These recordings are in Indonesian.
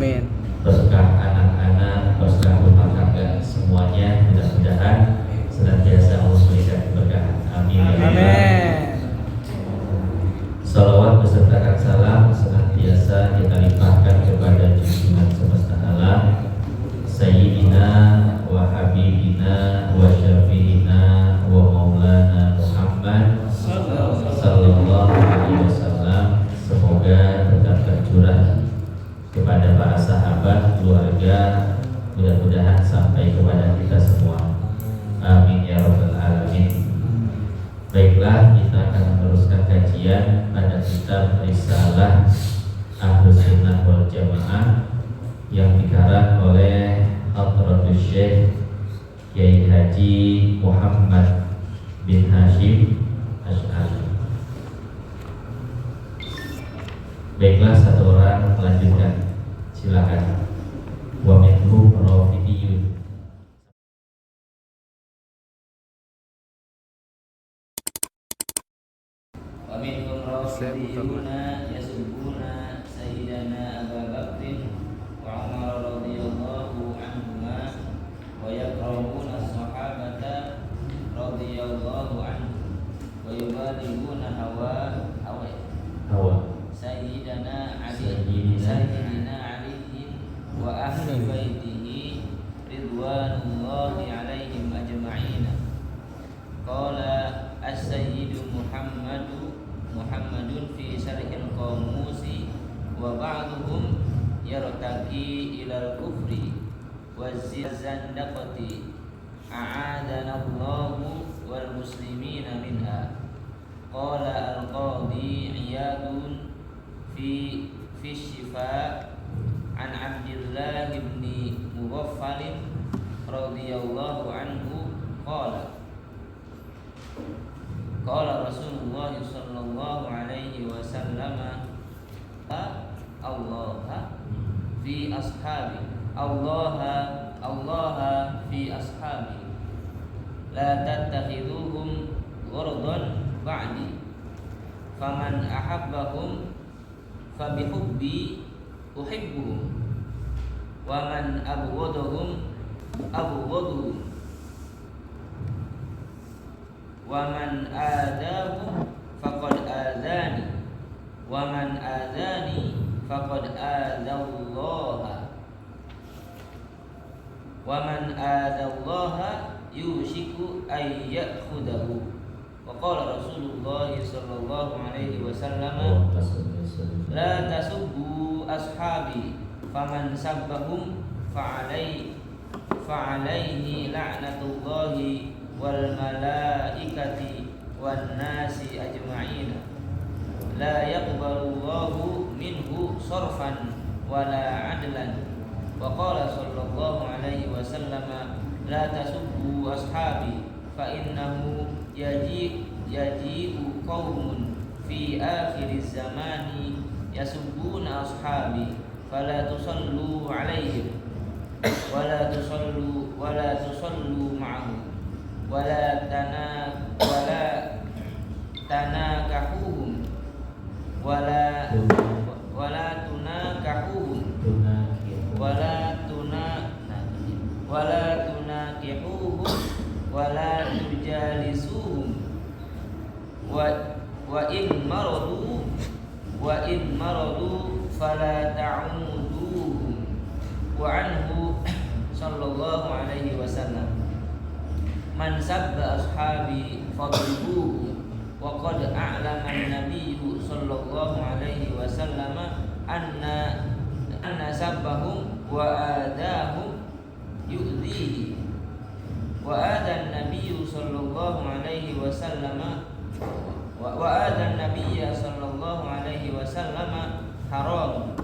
Amin. Berkah anak-anak, berkah rumah tangga semuanya mudah-mudahan senantiasa Allah memberikan keberkahan. Amin. Amin. Salawat beserta salam senantiasa kita limpahkan kepada junjungan semesta alam Sayyidina wa Habibina wa Syafi'ina wa Maulana Muhammad sallallahu alaihi wasallam. Semoga tetap tercurah kepada para sahabat, keluarga, mudah-mudahan sampai kepada kita semua. Amin ya rabbal alamin. Baiklah, kita akan meneruskan kajian pada kitab Risalah Ahlus Sunnah wal Jamaah yang dikarang oleh Hadratus Syekh Kiai Haji Muhammad bin Hashim Asy'ari. Baiklah, satu orang melanjutkan, silakan. Wa minhum rafidiyun. Wa minhum rafidiyuna yasubbuna sayyidana Abu Bakr wa Umar radhiyallahu anhuma wa yakramuna as-sahabata radhiyallahu anhum wa yubalighuna hawa Sayyidina Ali wa ahli baitihi ridwanullahi alaihim ajma'in. Qala as-sayyidu Muhammadun fi syarhil qamusi wa ba'duhum yartaqi ilal kufri wa zandaqati a'adana Allahu wal muslimina minha. Qala al-qadi Iyadun fi Shifa an Abdullah ibn Mughaffal radhiyallahu anhu qala Rasulullah sallallahu alaihi wasallam Allah fi ashabi Allah fi ashabi la tattakhiduhum ghurdan ba'di faman ahabbahum fabihubbi uhibbuhum wa man abghadahum wa man adahum faqad adani wa man adani faqad adallaha wa man adallaha yushiku ay ya'khudahu. Wa qala Rasulullah sallallahu alaihi wasallam la tasubbu ashabi faman sabbahum fa'alaihi la'natullahi wal malaikati wan nasi ajma'in la yaqbalullahu minhu sarfan wala adlan. Wa qala sallallahu alaihi wasallam la tasubbu ashabi fa innahu yaji'u qaumun fi akhiriz zamani yasubbuna ashabi fala tusallu alaihim wala tusallu ma'ahum wala tanakahuhum wala tunakihuhum wala tujalisuhum wa in maradu fala ta'uduhum. Wa anhu sallallahu alaihi wasallam man sabba ashabi fadribuhu wa qad a'lama an-nabiyyu sallallahu alaihi wasallam anna sabbahum wa adahum yu'dhihi wa ada an-nabiyyu sallallahu alaihi wasallam wa ada an-nabiyya sallallahu alaihi wasallam haram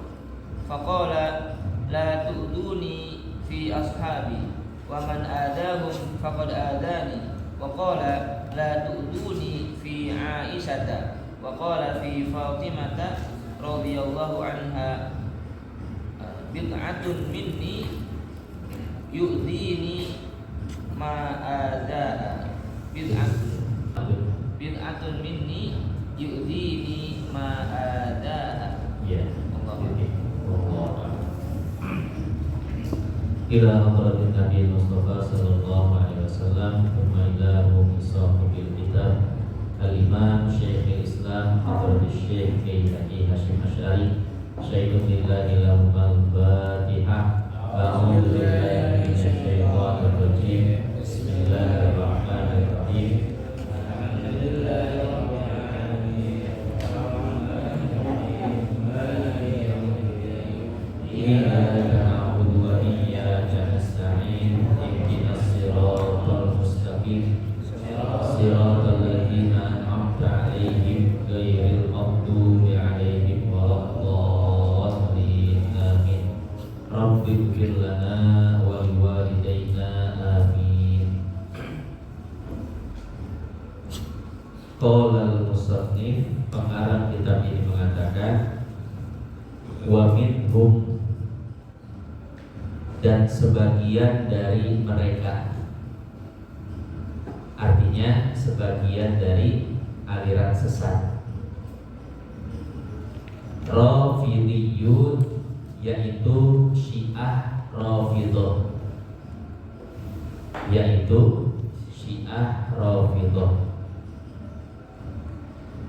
faqala la tu'duni fi ashabi wa man adahum faqad adani wa qala la tu'duni fi Aisyata wa qala fi Fatimata radhiyallahu anha bid'atun minni yu'dini ma adaa bid'atun minni yu'dini ma adaa. Ya. Allah. ila hadratin Nabi Mustafa sallallahu alaihi wasallam wa ila musahibil kitab al-imam Syekhul Islam Hadratus Syekh Kiai Hasyim Asy'ari Syekhul lillahi lahum al-Fatihah. A'udzu billahi minasyaitonir rajim. Bismillahirrahmanirrahim. Iyyaka na'budu wa iyyaka nasta'in. Ihdinas siratal mustaqim. Siratal ladzina an'amta 'alaihim ghairil maghdubi 'alaihim waladdallin. Amin. Rabbighfir lana wa liwalidayna. Amin. Qala al-musannif, pengarang kitab ini mengatakan, wa minhum, dan sebagian dari mereka, artinya sebagian dari aliran sesat. Rafidiyun, yaitu Syiah Rafidhah, yaitu Syiah Rafidhah.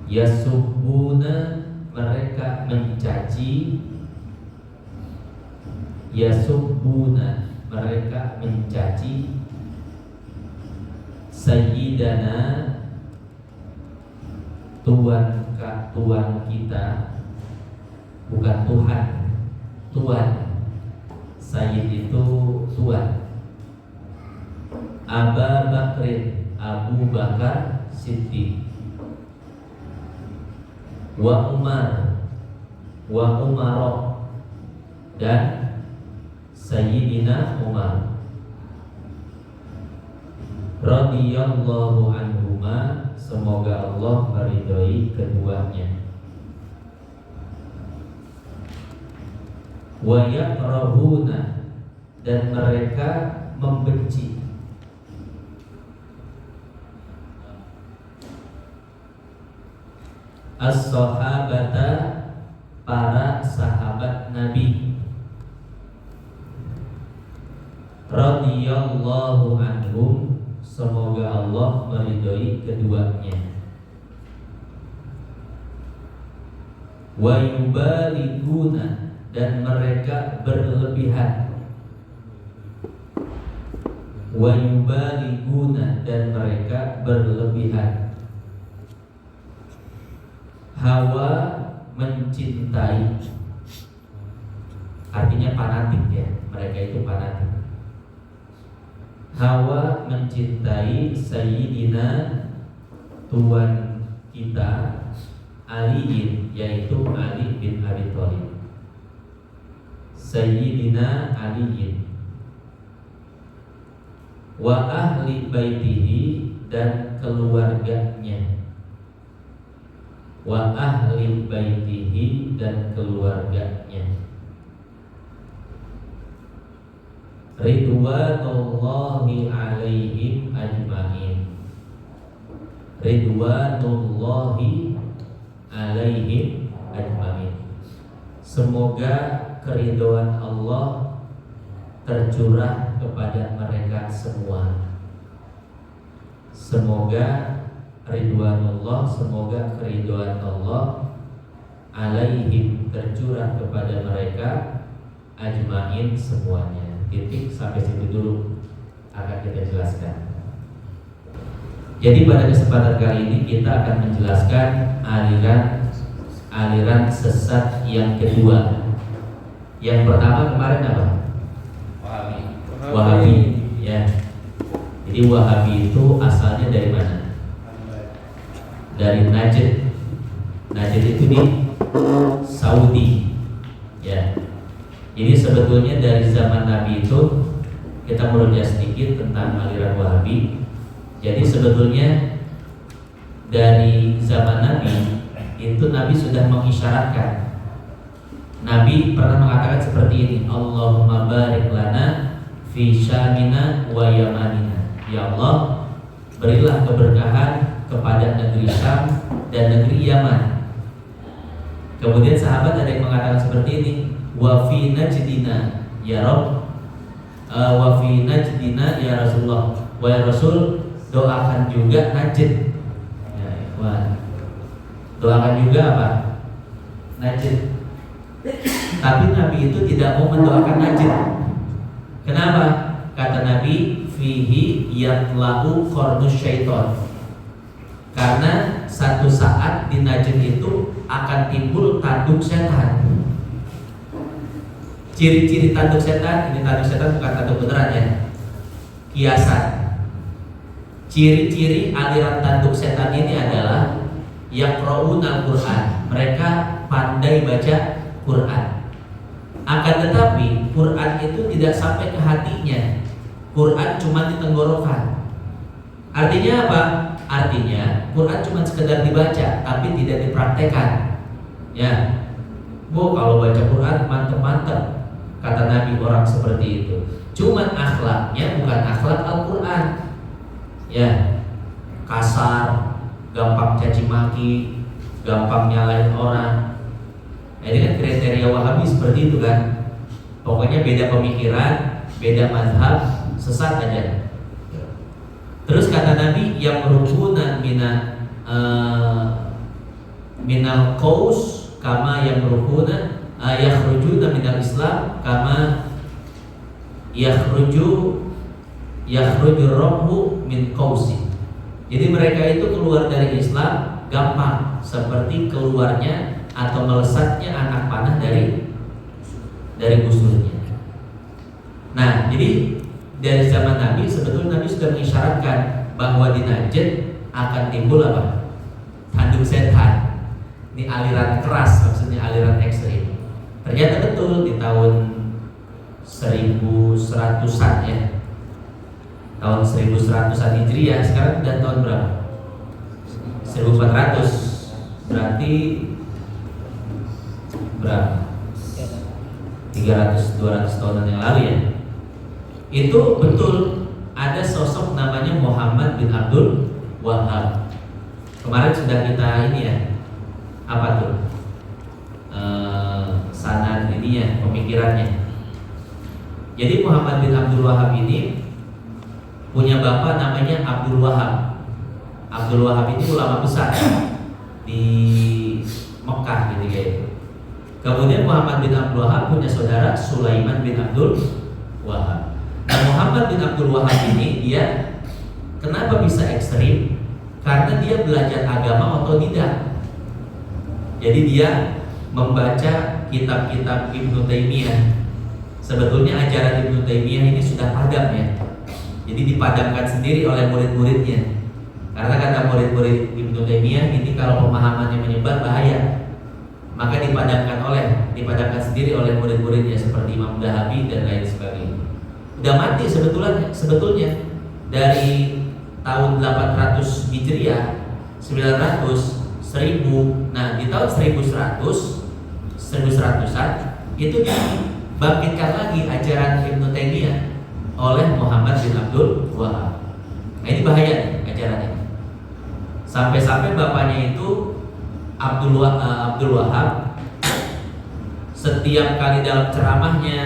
Yasubbuna, mereka mencaci. Yasubbuna, mereka mencaci Sayyidana, Tuan kita, bukan Tuhan, Tuan. Sayyid itu Tuan. Abu Bakrin, Abu Bakar Siddiq. Wa Umar, wa Umaro, dan Sayyidina Umar radhiyallahu anhuma, semoga Allah meridhai keduanya. Wa yakrahuna, dan mereka membenci as-sahabata, para sahabat Nabi, radhiyallahu anhum, semoga Allah meridhai keduanya. Wa yubaliguna, dan mereka berlebihan. Wa yubaliguna, dan mereka berlebihan. Hawa, mencintai, artinya fanatik ya, mereka itu fanatik. Hawa, mencintai Sayyidina, Tuan kita, Aliin, yaitu Ali bin Abi Thalib. Sayyidina Aliin. Wa ahli baitihi, dan keluarganya. Wa ahli baitihi, dan keluarganya. Ridwanullahi alaihim ajma'in. Ridwanullahi alaihim ajma'in. Semoga keridhaan Allah tercurah kepada mereka semua. Semoga ridwanullah, semoga keridhaan Allah alaihim, tercurah kepada mereka ajma'in, semuanya. Titik, sampai situ dulu akan kita jelaskan. Jadi pada kesempatan kali ini kita akan menjelaskan aliran sesat yang kedua. Yang pertama kemarin apa? Wahabi, ya. Jadi Wahabi itu asalnya dari mana? Dari Najd. Najd itu di Saudi, ya. Jadi sebetulnya dari zaman Nabi itu, kita merujuk sedikit tentang aliran Wahabi. Jadi sebetulnya dari zaman Nabi itu, Nabi sudah mengisyaratkan. Nabi pernah mengatakan seperti ini, Allahumma barik lana fi syamina wa yamanina. Ya Allah, berilah keberkahan kepada negeri Syam dan negeri Yaman. Kemudian sahabat ada yang mengatakan seperti ini, wa fi najdina ya Rabb, wa fi najdina ya Rasulullah, wahai Rasul doakan juga Najd. Ya, ikhwan. Doakan juga apa? Najd. Tapi Nabi itu tidak mau mendoakan Najd. Kenapa? Kata Nabi, fihi yatlau qarnus syaiton. Karena satu saat di Najd itu akan timbul tanduk setan. Ciri-ciri tanduk setan, ini tanduk setan bukan tanduk beneran ya, kiasan. Ciri-ciri aliran tanduk setan ini adalah yaqra'un al-Quran, mereka pandai baca Quran. Akan tetapi Quran itu tidak sampai ke hatinya. Quran cuma di tenggorokan. Artinya apa? Artinya Quran cuma sekedar dibaca tapi tidak dipraktekkan. Ya, Bu, kalau baca Quran mantep-mantep, kata Nabi orang seperti itu. Cuman akhlaknya bukan akhlak Al-Quran. Ya, kasar, gampang caci maki, gampang nyalain orang. Nah, ini kan kriteria Wahabi seperti itu kan. Pokoknya beda pemikiran, beda mazhab, sesat aja. Terus kata Nabi yang merukuna minal qaus kama yang merukuna yakhrujuna minal Islam kama yakhrujur rohhu min qausi. Jadi mereka itu keluar dari Islam gampang seperti keluarnya atau melesatnya anak panah dari busurnya. Nah, jadi dari zaman Nabi sebetulnya Nabi sudah mengisyaratkan bahwa di Najd akan timbul apa? Tanduk setan. Ini aliran keras, maksudnya aliran ekstrim. Ternyata betul di tahun 1100-an ya. Tahun 1100-an Hijriah, sekarang udah tahun berapa? 1400. Berarti berapa? 300-200 tahunan yang lalu ya. Itu betul ada sosok namanya Muhammad bin Abdul Wahab. Kemarin sudah kita ini ya, apa tuh sanad ininya, pemikirannya. Jadi Muhammad bin Abdul Wahab ini punya bapak namanya Abdul Wahab. Abdul Wahab ini ulama besar di Mekah gitu ya. Kemudian Muhammad bin Abdul Wahab punya saudara Sulaiman bin Abdul Wahab. Nah, Muhammad bin Abdul Wahab ini dia kenapa bisa ekstrim? Karena dia belajar agama otodidak. Jadi dia membaca kitab-kitab Ibnu Taimiyah. Sebetulnya ajaran Ibnu Taimiyah ini sudah padam ya. Jadi dipadamkan sendiri oleh murid-muridnya. Karena kata murid-murid Ibnu Taimiyah ini kalau pemahamannya menyebar bahaya. Maka dipadamkan sendiri oleh murid-muridnya seperti Imam Dahabi dan lain sebagainya. Udah mati sebetulnya dari tahun 800 Hijriah, 900, 1000. Nah, di tahun 1100-an itu dibangkitkan lagi ajaran Ibnu Taimiyah oleh Muhammad bin Abdul Wahab. Nah, ini bahaya nih ajarannya. Sampai-sampai bapaknya itu Abdul Wahab setiap kali dalam ceramahnya,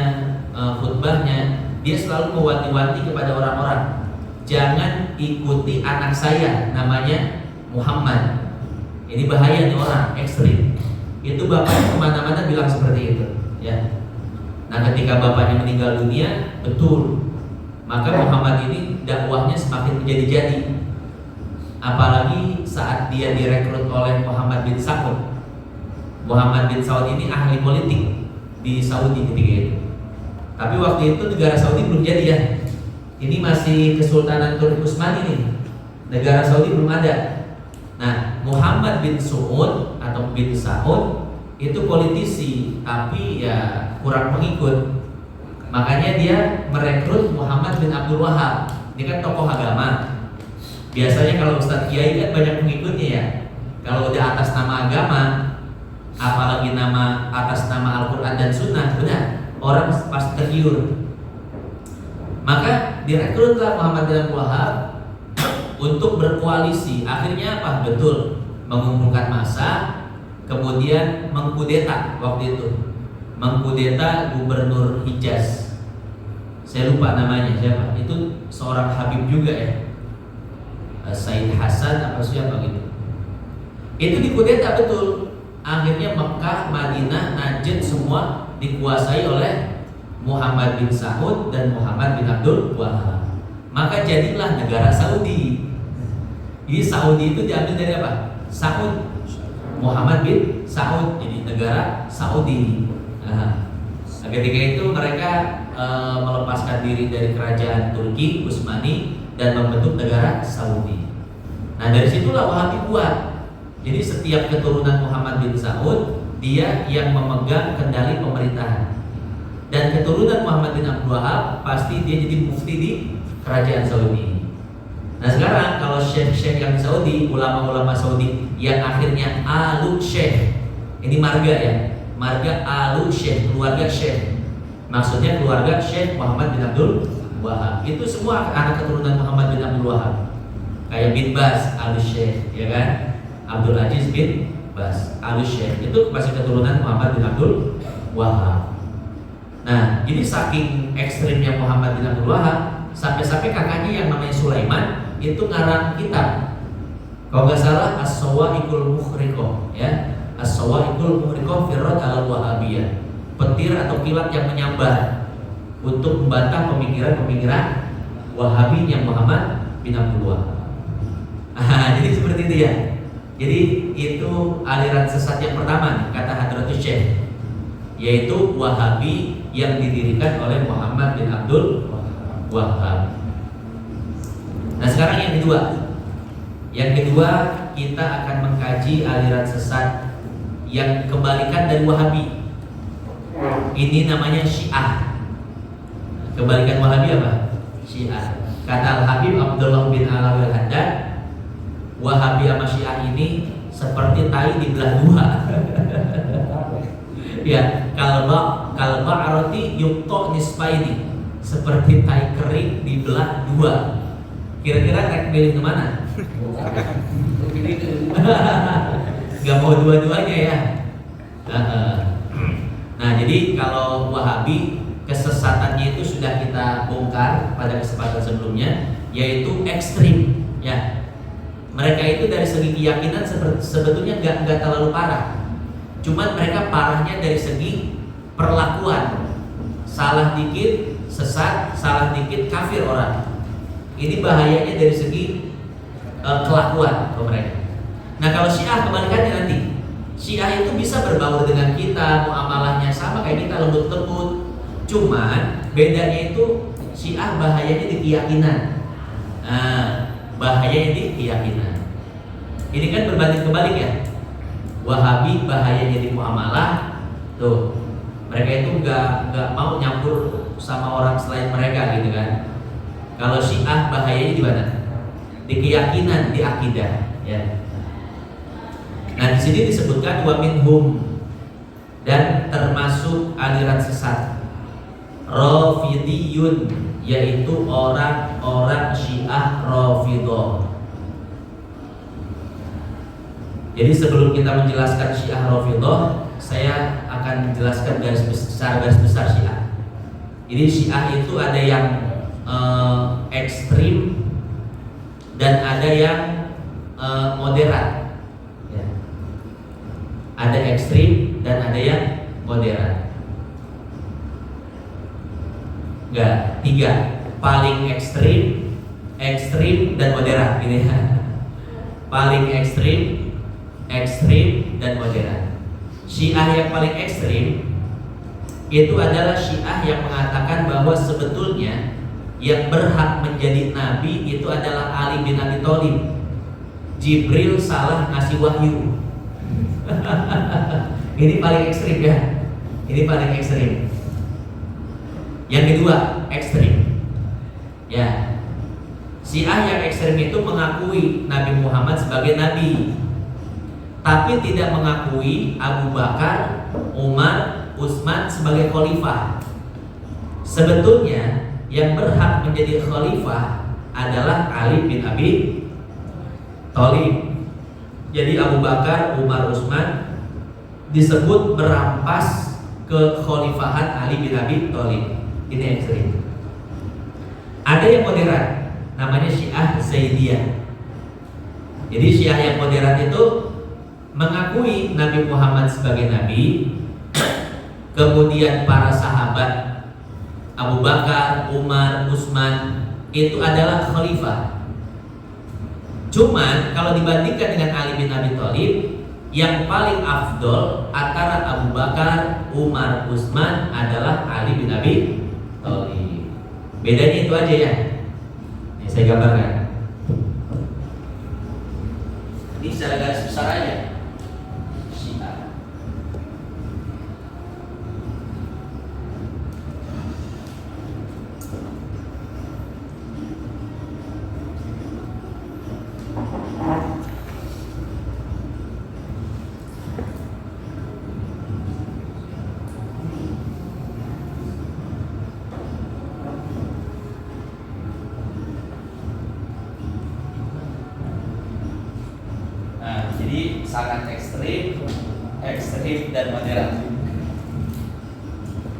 khutbahnya, dia selalu mewanti-wanti kepada orang-orang, jangan ikuti anak saya namanya Muhammad. Ini bahaya nih orang, ekstrim. Itu bapaknya kemana-mana bilang seperti itu ya. Nah, ketika bapaknya meninggal dunia, betul, maka Muhammad ini dakwahnya semakin menjadi-jadi. Apalagi saat dia direkrut oleh Muhammad bin Saud. Muhammad bin Saud ini ahli politik di Saudi ketika itu. Tapi waktu itu negara Saudi belum jadi ya. Ini masih Kesultanan Turki Utsmani nih. Negara Saudi belum ada. Nah, Muhammad bin Saud atau bin Saud itu politisi, tapi ya kurang pengikut. Makanya dia merekrut Muhammad bin Abdul Wahab. Dia kan tokoh agama. Biasanya kalau Ustadz Kiai kan banyak pengikutnya ya. Kalau udah atas nama agama, apalagi atas nama Al-Quran dan Sunnah, benar, orang pasti tergiur. Maka direkrutlah Muhammad bin Abdul Wahab untuk berkoalisi. Akhirnya apa? Betul, mengumpulkan massa, kemudian mengkudeta waktu itu. Mengkudeta gubernur Hijaz Saya lupa namanya siapa. Itu seorang Habib juga ya. Said Hasan apa siapa gitu. Itu dikudeta betul. Akhirnya Mekah, Madinah, Najd semua dikuasai oleh Muhammad bin Saud dan Muhammad bin Abdul Wahab. Maka jadilah negara Saudi. Jadi Saudi itu diambil dari apa? Saud. Muhammad bin Saud, jadi negara Saudi. Nah, ketika itu mereka melepaskan diri dari kerajaan Turki Utsmani dan membentuk negara Saudi. Nah, dari situlah Wahabi kuat. Jadi setiap keturunan Muhammad bin Saud, dia yang memegang kendali pemerintahan. Dan keturunan Muhammad bin Abdul Wahab pasti dia jadi mufti di kerajaan Saudi. Nah, sekarang kalau syekh-syekh yang Saudi, ulama-ulama Saudi yang akhirnya Alu Syekh, ini marga ya, marga Alu Syekh, keluarga Syekh. Maksudnya keluarga Syekh Muhammad bin Abdul Wahab. Itu semua anak keturunan Muhammad bin Abdul Wahab. Kayak bin Bas, Alu Syekh, ya kan? Abdul Aziz bin Bas, Alu Syekh. Itu masih keturunan Muhammad bin Abdul Wahab. Nah, jadi saking ekstrimnya Muhammad bin Abdul Wahab, sampai-sampai kakaknya yang namanya Sulaiman itu ngarang kitab. Kalau nggak salah As-Sawa'iqul Mukhriqah, ya. As-Sawa'iqul Mukhriqah fi Radd 'alal Wahabiyah. Petir atau kilat yang menyambar untuk membantah pemikiran-pemikiran Wahabinya Muhammad bin Abdul Wahab. Jadi seperti itu ya. Jadi itu aliran sesat yang pertama nih, kata Hadratus Syekh, yaitu Wahabi yang didirikan oleh Muhammad bin Abdul Wahab. Nah, sekarang yang kedua. Yang kedua, kita akan mengkaji aliran sesat yang kebalikan dari Wahabi. Ini namanya Syiah. Kebalikan Wahabi apa? Syiah. Kata Al-Habib Abdullah bin Alawi Al-Haddad, Wahabi sama Syiah ini seperti tai dibelah dua. Ya, kalba aroti yukto nisfaini, seperti tai kering dibelah dua. Kira-kira rek pilih kemana? Gak mau dua-duanya ya. Nah, jadi kalau Wahabi, kesesatannya itu sudah kita bongkar pada kesempatan sebelumnya, yaitu ekstrim. Ya, mereka itu dari segi keyakinan sebetulnya nggak terlalu parah. Cuman mereka parahnya dari segi perlakuan. Salah dikit sesat, salah dikit kafir orang. Ini bahayanya dari segi kelakuan ke mereka. Nah, kalau Syiah kebalikannya nanti. Syiah itu bisa berbaur dengan kita, muamalahnya sama kayak kita, lembut-lembut. Cuman bedanya itu Syiah bahayanya di keyakinan. Bahayanya di keyakinan. Ini kan berbanding kebalik ya. Wahabi bahayanya di muamalah. Tuh, mereka itu nggak mau nyampur sama orang selain mereka gitu kan. Kalau Syiah bahayanya di mana? Di keyakinan, di akidah, ya. Nah, di sini disebutkan wa minhum, dan termasuk aliran sesat Rafidiyun, yaitu orang-orang Syiah Rafidah. Jadi sebelum kita menjelaskan Syiah Rafidah, saya akan menjelaskan garis besar Syiah. Jadi Syiah itu ada yang ekstrim dan ada yang moderat. Ya. Ada ekstrim dan ada yang moderat. Enggak, 3. Paling ekstrim, dan moderat ini. Paling ekstrim, dan moderat. Syiah yang paling ekstrim itu adalah Syiah yang mengatakan bahwa sebetulnya yang berhak menjadi nabi itu adalah Ali bin Abi Thalib. Jibril salah ngasih wahyu. Ini paling ekstrim ya. Ini paling ekstrim. Yang kedua, ekstrim. Ya. Syiah yang ekstrim itu mengakui Nabi Muhammad sebagai nabi, tapi tidak mengakui Abu Bakar, Umar, Utsman sebagai khalifah. Sebetulnya yang berhak menjadi khalifah adalah Ali bin Abi Thalib. Jadi Abu Bakar, Umar, Utsman disebut merampas kekhalifahan Ali bin Abi Thalib. Ini ekstrim. Ada yang moderat, namanya Syiah Zaidiyah. Jadi Syiah yang moderat itu mengakui Nabi Muhammad sebagai Nabi, kemudian para sahabat Abu Bakar, Umar, Utsman itu adalah khalifah. Cuman kalau dibandingkan dengan Ali bin Abi Thalib, yang paling afdol antara Abu Bakar, Umar, Utsman adalah Ali bin Abi Thalib. Bedanya itu aja ya. Ini saya gambarkan. Ini secara garis besar aja. Syiah. Jadi sangat ekstrim, dan moderat.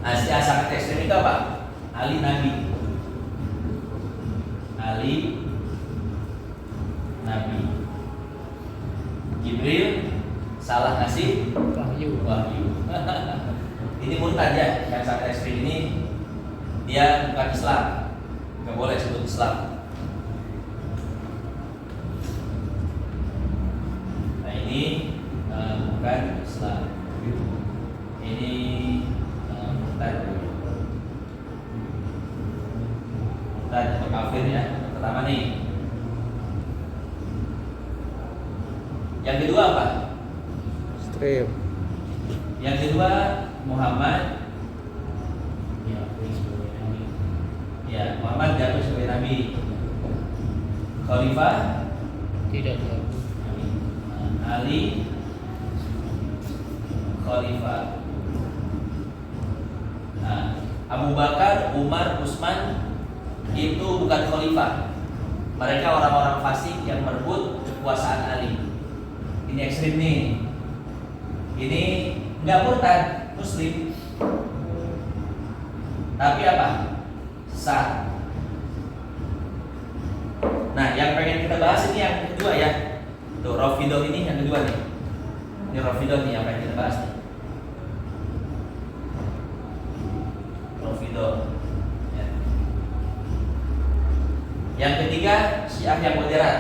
Nah, sangat ekstrim itu apa? Ali Nabi, Jibril salah ngasih wahyu. Ini murtad ya, yang sangat ekstrim ini dia bukan Islam, nggak boleh sebut Islam. Ini bukan Islam. Ini murtad atau kafir ya. Pertama nih. Yang kedua apa? Ekstrim. Yang kedua Muhammad. Ya, Muhammad jatuh sebagai nabi. Khalifah Tidak jauh. Ali khalifah. Nah, Abu Bakar, Umar, Utsman itu bukan khalifah. Mereka orang-orang fasik yang merebut kekuasaan Ali. Ini ekstrim nih. Ini nggak murtad, muslim. Tapi apa? Sah. Nah, yang pengen kita bahas ini yang kedua ya. Tuh, Rafidhah ini yang kedua nih. Ini Rafidhah nih apa yang kita bahas nih. Rafidhah. Ya. Yang ketiga Syiah yang moderat.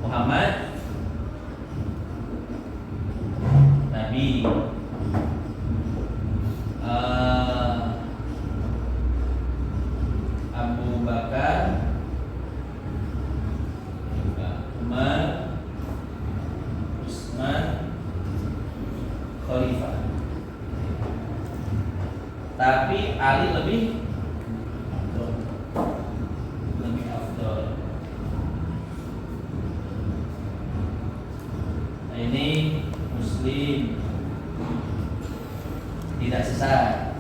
Muhammad Nabi, Abu Bakar, Umar, Utsman, khalifah. Tapi Ali lebih afdol. Nah, ini muslim, tidak sesat.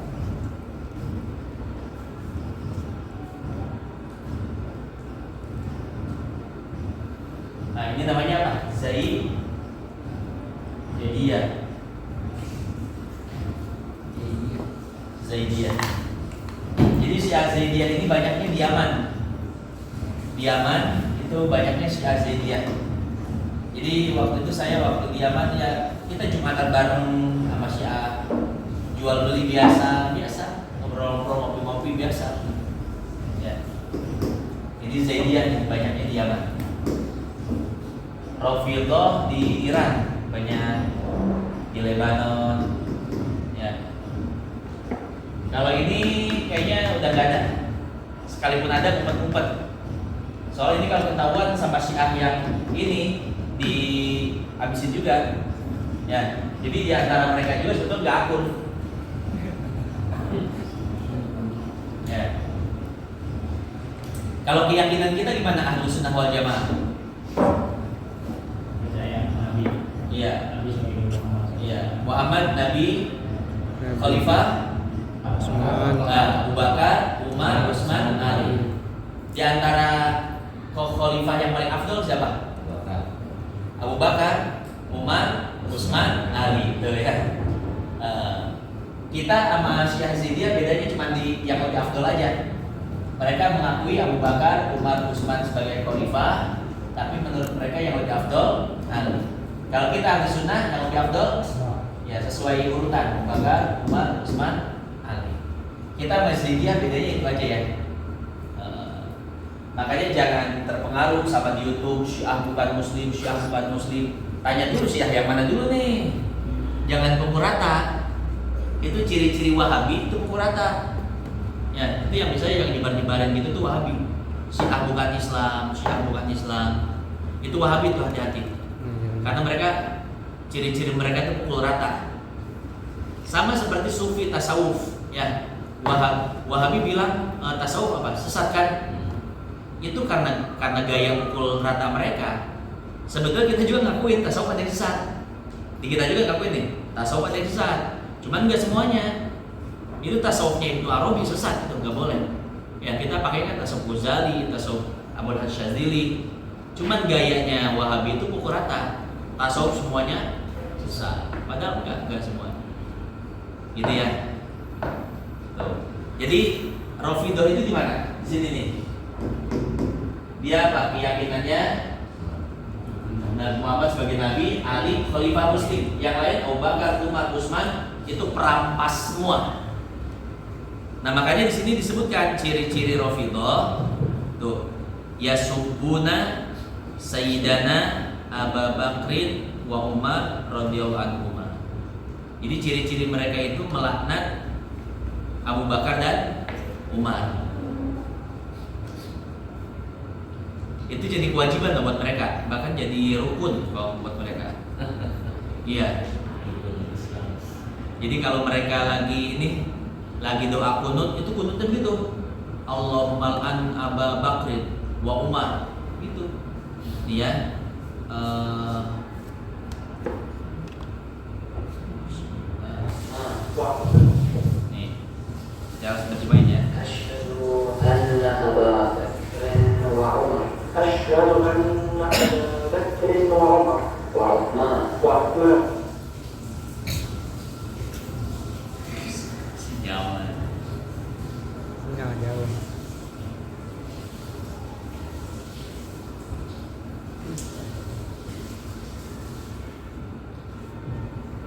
Nah, ini namanya apa? Zaidiyah. Jadi Syiah Zaidiyah ini banyaknya di Yaman. Di Yaman itu banyaknya Syiah Zaidiyah. Jadi waktu itu waktu di Yaman ya kita jumatan bareng sama Syiah, jual beli biasa, ngobrol-ngobrol, ngopi-ngopi biasa. Ya. Jadi Zaidiyah ini banyaknya di Yaman. Rafidhah di Iran, banyak di Lebanon. Ya. Kalau ini kayaknya udah gak ada. Sekalipun ada ngumpet-ngumpet. Soalnya ini kalau ketahuan sama Syiah yang ini dihabisin juga. Ya. Jadi di antara mereka juga sebetulnya nggak akur. Ya. Kalau keyakinan kita gimana Ahlus Sunnah wal Jamaah? Iya. Iya. Muhammad Nabi, Khalifah, Abu Bakar, Umar, Utsman, Ali. Di antara khalifah yang paling afdol siapa? Abu Bakar, Umar, Utsman, Ali. Tuh ya. Kita sama Syiah Zaidiyah bedanya cuma di yang lebih afdol aja. mereka mengakui Abu Bakar, Umar, Utsman sebagai khalifah, tapi menurut mereka yang lebih afdol Ali. Kalau kita ahli sunnah yang lebih afdol ya sesuai urutan Abu Bakar, Umar, Utsman, Ali. Kita Mazhabiyah bedanya itu aja ya. Makanya jangan terpengaruh sama di YouTube Syiah bukan Muslim, Syiah bukan Muslim. Tanya dulu Syiah yang mana dulu nih. Jangan pukul rata. Itu ciri-ciri Wahabi itu pukul rata. Ya, itu yang misalnya yang dibar-dibarin gitu tuh Wahabi. Syiah bukan Islam, Syiah bukan Islam. Itu Wahabi tuh hati-hati. Karena mereka ciri-ciri mereka itu pukul rata. Sama seperti Sufi tasawuf, ya. Wahabi bilang tasawuf apa? Sesat kan? Itu karena gaya pukul rata mereka. Sebetulnya kita juga ngakuin tasawuf ada yang sesat. Di kita juga ngakuin nih, tasawuf ada yang sesat. Cuman nggak semuanya. Itu tasawufnya Ibnu Arabi sesat, itu nggak boleh. Ya kita pakai kan tasawuf Ghazali, tasawuf Abul Syadzili. Cuman gayanya Wahabi itu pukul rata. Tasawuf semuanya sesat. Padahal enggak semua. Gitu ya. Tuh. Jadi Rafidhah itu di mana? Di sini nih. Dia apa? Keyakinannya Nabi Muhammad sebagai Nabi, Ali Khalifah Muslim. Yang lain Abu Bakar, Umar, Utsman itu perampas semua. Nah makanya di sini disebutkan ciri-ciri Rafidhah tuh yasubbuna Sayyidana Abu Bakrin wa Umar radhiyallahu anhuma. Jadi ciri-ciri mereka itu melaknat Abu Bakar dan Umar. Itu jadi kewajiban buat mereka, bahkan jadi rukun buat mereka. Iya. Jadi kalau mereka lagi doa kunut, itu kunutnya begitu. Allahumma an Abu Bakrin wa Umar, gitu. Iya. Nih, cara terjemahin ya. Asyhadu anna Abu Bakrin wa Umar. Asyhadu anna Abu Bakrin wa Umar wa Utsman wa Utsman. Jauh.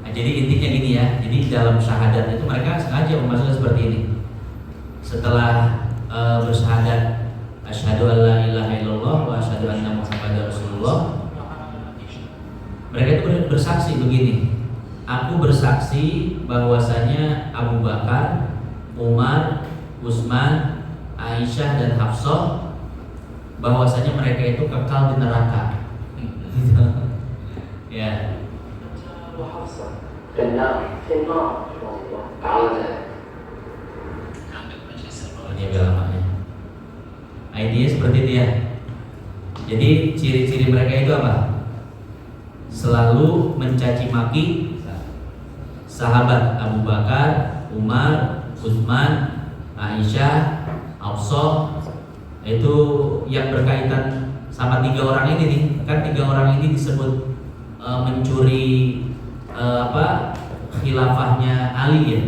Nah, jadi intinya gini ya. Jadi dalam syahadat itu mereka sengaja memasukkan seperti ini. Setelah bersyahadat asyhadu an la ilaha illallah wa asyhadu anna Muhammadar Rasulullah, mereka itu bersaksi begini. Aku bersaksi bahwasanya Abu Bakar, Umar, Utsman, Aisyah dan Hafsah bahwasanya mereka itu kekal di neraka. Ya. Ini agak lama ya. Idenya seperti itu ya. Jadi ciri-ciri mereka itu apa? Selalu mencaci maki sahabat Abu Bakar, Umar, Utsman, Aisyah, Hafsah. Itu yang berkaitan sama 3 orang ini nih. Kan 3 orang ini disebut mencuri khilafahnya Ali ya.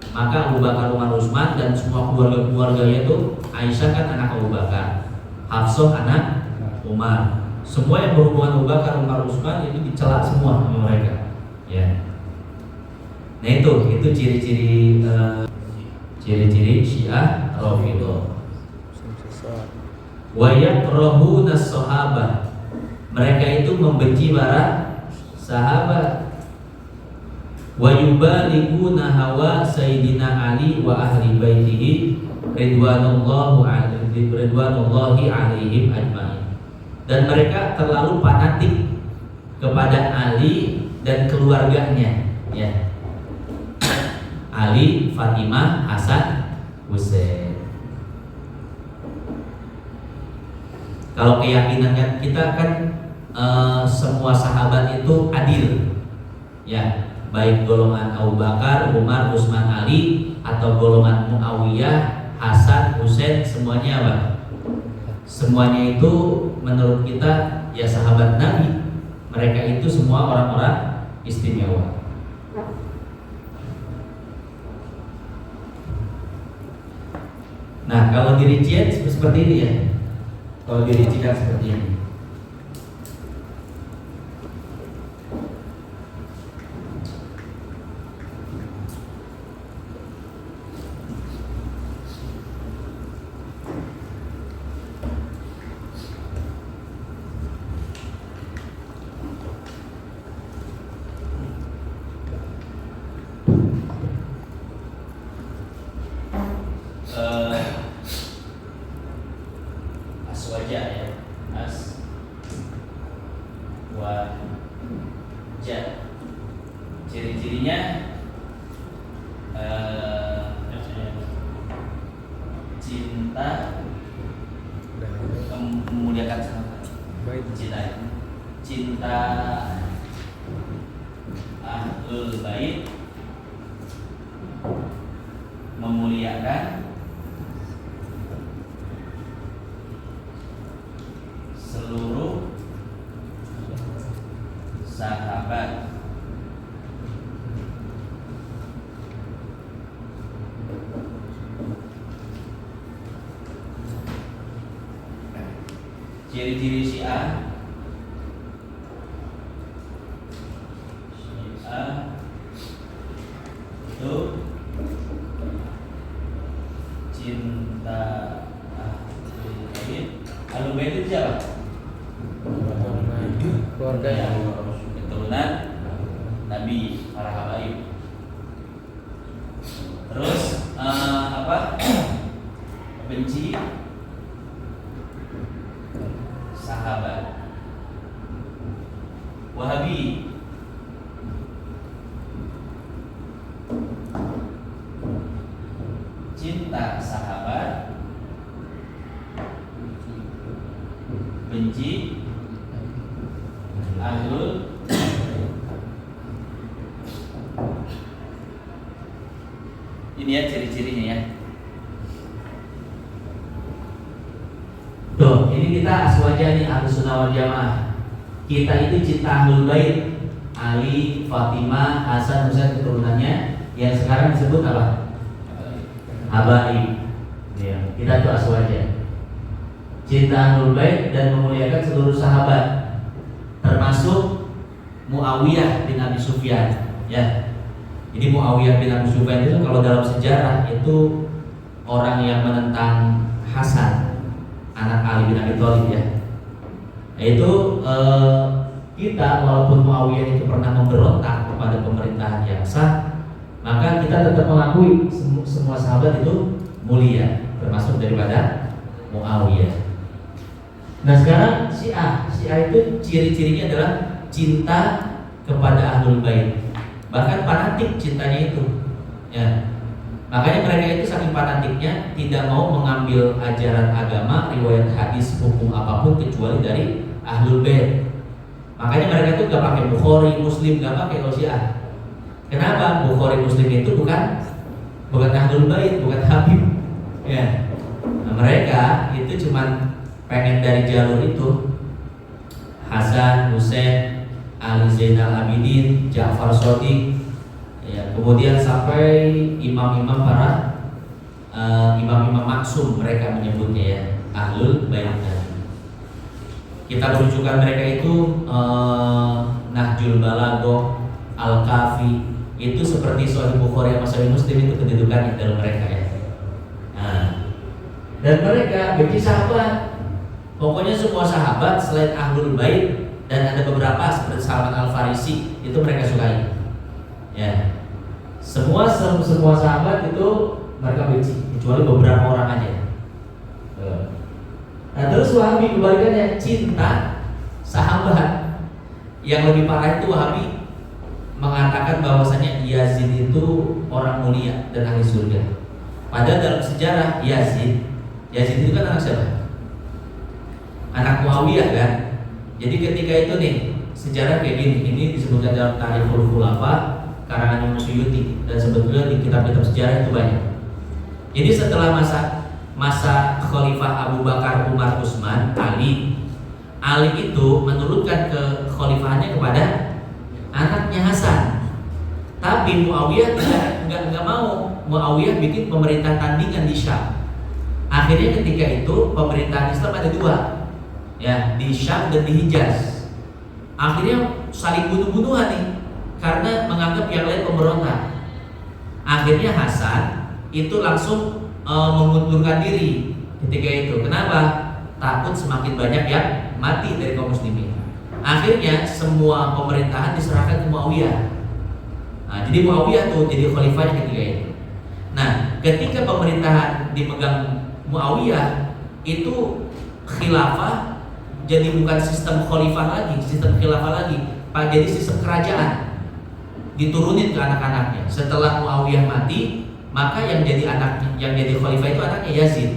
Maka Abu Bakar, Umar, Utsman dan semua keluarganya itu, Aisyah kan anak Abu Bakar, Hafsah anak Umar. Semua yang berhubungan Abu Bakar, Umar, Utsman itu dicela semua sama mereka. Ya. Nah itu ciri-ciri ciri-ciri Syiah Rafidhah. Wa yakrahuna sahabah. Mereka itu membenci para sahabat. Wa yubaliguna hawa Sayyidina Ali wa ahli baitihi ridwanullahi alaihim ajmain. Dan mereka terlalu fanatik kepada Ali dan keluarganya, ya. Ali, Fatimah, Hasan, Husain. Kalau keyakinan kita kan semua sahabat itu adil, ya. Baik golongan Abu Bakar, Umar, Utsman, Ali, atau golongan Muawiyah, Hasan, Husain, semuanya apa? Semuanya itu menurut kita ya sahabat Nabi. Mereka itu semua orang-orang istimewa. Nah, kalau dirincian seperti ini ya. Kalau dirincikan seperti ini. Aswaja ya, aswaja. Ciri-cirinya cinta, memuliakan sahabat. Baik. Cinta ahlul bait, memuliakan seluruh sahabat. Ciri-ciri Syiah itu cinta ahlul bait itu siapa? Keluarga keturunan Nabi, para habaib. Terus benci sahabat. Wahabi cinta sahabat, benci ahlul. Ini ya ciri-cirinya ya. Tuh, ini kita aswaja nih, Ahlus Sunnah wal Jamaah. Kita itu cinta ahlul bait, Ali, Fatimah, Hasan, Husain keturunannya, yang sekarang disebut apa? Habaib. Ya, kita itu aswaja. Cinta ahlul bait dan memuliakan seluruh sahabat, termasuk Muawiyah bin Abi Sufyan. Ya, ini Muawiyah bin Abi Sufyan itu kalau dalam sejarah itu orang yang menentang Hasan, anak Ali bin Abi Thalib ya. Yaitu kita walaupun Muawiyah itu pernah memberontak kepada pemerintahan yang sah, maka kita tetap mengakui semua sahabat itu mulia, termasuk daripada Muawiyah. Nah sekarang Syiah itu ciri-cirinya adalah cinta kepada ahlul bait, bahkan fanatik cintanya itu. Ya, makanya mereka itu saking fanatiknya tidak mau mengambil ajaran agama, riwayat hadis, hukum apapun kecuali dari ahlul bait. Makanya mereka itu gak pakai Bukhari, Muslim, gak pakai kalau Syiah. Kenapa? Bukhari, Muslim itu bukan ahlul bait, bukan Habib. Ya, nah, mereka itu cuman pengen dari jalur itu Hasan, Husain, Ali Zainal Abidin, Ja'far Shadiq, ya, kemudian sampai imam-imam para imam-imam maksum mereka menyebutnya ya, ahlul bait. Kita rujukan mereka itu Nahjul Balaghah, Al-Kafi, itu seperti Sahih Bukhari sama Sahih Muslim itu kedudukannya dalam mereka ya. Nah, dan mereka benci sahabat. Pokoknya semua sahabat selain ahlul bait dan ada beberapa seperti Salman Al-Farisi itu mereka sukai. Ya. Semua sahabat itu mereka benci kecuali beberapa orang aja. Nah, terus Wahabi kebalikannya, cinta sahabat. Yang lebih parah itu Wahabi mengatakan bahwasanya Yazid itu orang mulia dan ahli surga. Padahal dalam sejarah Yazid itu kan anak siapa? Anak Muawiyah kan. Jadi ketika itu nih sejarah kayak gini, ini disebutkan dalam Tarikhul Khulafa karangan Imam Suyuti, dan sebetulnya di kitab-kitab sejarah itu banyak. Jadi setelah masa Khalifah Abu Bakar, Umar, Utsman, Ali itu menurunkan ke khalifahannya kepada anaknya Hasan. Tapi Muawiyah nggak mau. Muawiyah bikin pemerintah tandingan di Syam. Akhirnya ketika itu pemerintahan Islam ada dua, ya, di Syam dan di Hijaz. Akhirnya saling bunuh-bunuhan nih, karena menganggap yang lain pemberontak. Akhirnya Hasan itu langsung mengundurkan diri ketika itu. Kenapa? Takut semakin banyak yang mati dari kaum muslimin. Akhirnya semua pemerintahan diserahkan ke Muawiyah. Nah, jadi Muawiyah tuh jadi khalifahnya ketika itu. Nah, ketika pemerintahan dipegang Muawiyah, itu khilafah jadi bukan sistem khalifah lagi, sistem khilafah lagi, jadi sistem kerajaan. Diturunin ke anak-anaknya. Setelah Muawiyah mati, maka yang jadi anaknya, yang jadi khalifah itu anaknya Yazid.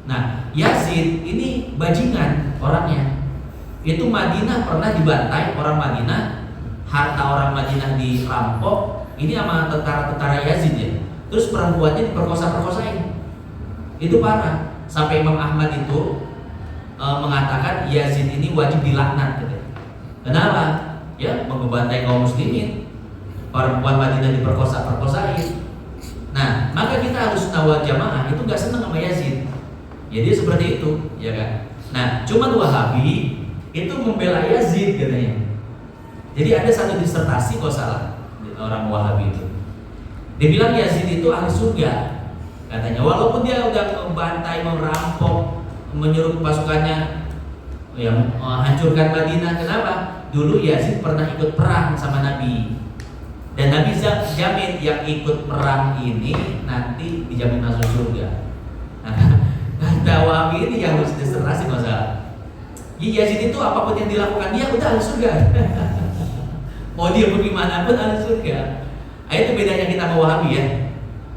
Nah, Yazid ini bajingan orangnya. Itu Madinah pernah dibantai orang Madinah, harta orang Madinah dirampok. Ini sama tentara-tentara Yazid ya. Terus perempuannya diperkosa-perkosain. Itu parah. Sampai Imam Ahmad itu mengatakan Yazid ini wajib dilaknat gitu. Kenapa? Ya, membantai kaum muslimin. Perempuan Madinah diperkosa-perkosain. Nah, maka kita harus nawal jamaah itu nggak senang sama Yazid. Jadi seperti itu, ya kan? Nah, cuman Wahabi itu membela Yazid katanya. Jadi ada satu disertasi kalau salah orang Wahabi itu. Dia bilang Yazid itu ahli surga katanya. Walaupun dia udah membantai, merampok, menyuruh pasukannya yang hancurkan Madinah. Kenapa? Dulu Yazid pernah ikut perang sama Nabi. Dan Nabi jamin yang ikut perang ini nanti dijamin masuk surga. Kata Wahabi ini yang harus disertasi masalah. Yazid itu apapun yang dilakukan dia udah ahli surga. Mau dia bagaimanapun ahli surga. Itu bedanya kita sama Wahabi ya.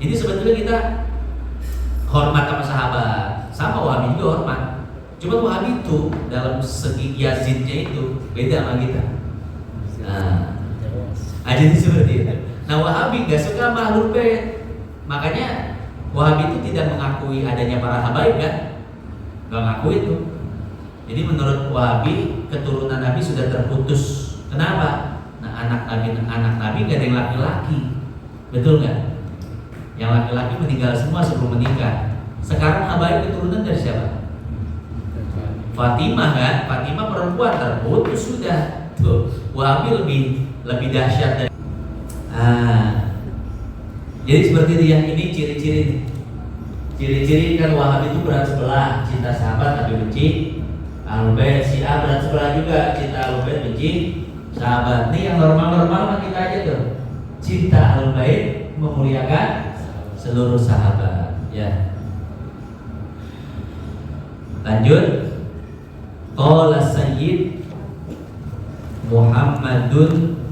Jadi sebetulnya kita hormat sama sahabat, sama Wahabi juga hormat. Cuma Wahabi itu dalam segi Yazidnya itu beda sama kita. Jadi seperti itu. Nah, Wahabi gak suka sama Ahlul Bait. Makanya Wahabi itu tidak mengakui adanya para habaib kan? Gak ngakui itu. Jadi menurut Wahabi keturunan Nabi sudah terputus. Kenapa? Nah, anak Nabi gak ada yang laki-laki. Betul nggak? Yang laki-laki meninggal semua sebelum menikah. Sekarang habaib keturunan dari siapa? Fatimah kan? Fatimah perempuan terputus sudah. Tuh, Wahabi lebih dahsyat dari. Jadi seperti itu yang ini ciri-ciri. Ciri-ciri kan Wahabi itu berat sebelah, cinta sahabat tapi benci Ahlul Bait. Syiah berat sebelah juga, cinta Ahlul Bait benci sahabat. Ini yang normal-normal mah kita aja tuh. Cinta Ahlul Bait memuliakan seluruh sahabat. Ya. Lanjut. Qala Sayyid Muhammadun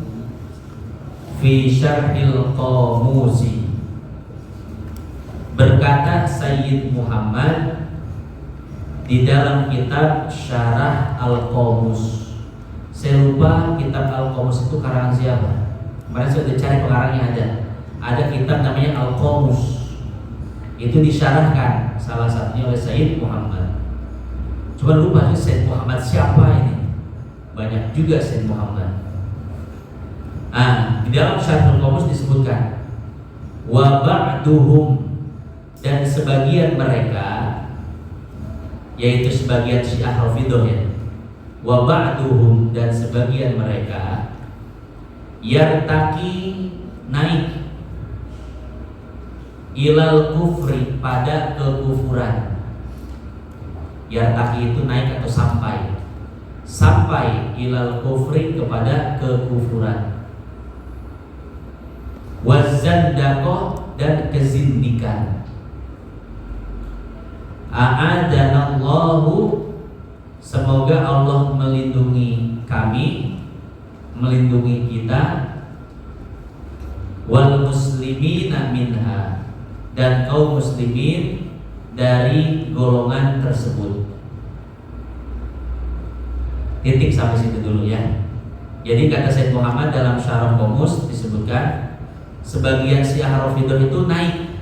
fi syarhil qamusi. Berkata Sayyid Muhammad di dalam kitab Syarah Al-Qamus. Saya lupa kitab Al-Qamus itu karangan siapa. Kemarin saya sudah cari pengarangnya ada. Ada kitab namanya Al-Qamus. Itu disyarahkan salah satunya oleh Sayyid Muhammad. Cuma lupa sih Sayyid Muhammad siapa ini. Banyak juga Sayyid Muhammad. Di dalam Syarah Al-Qamus disebutkan wa ba'duhum, dan sebagian mereka, yaitu sebagian Syiah Rafidhah ya. Wa ba'duhum, dan sebagian mereka yartaki, naik ilal kufri, pada kekufuran. Yartaki itu naik atau sampai ilal kufri, kepada kekufuran. Wazandaqah, dan kezindikan. A'adanallahu, semoga Allah melindungi kami, melindungi kita. Wal muslimina minha, dan kaum muslimin dari golongan tersebut. Titik sampai situ dulu ya. Jadi kata Sayyid Muhammad dalam Syarah Qamus disebutkan sebagian Syiah Rafidhah itu naik.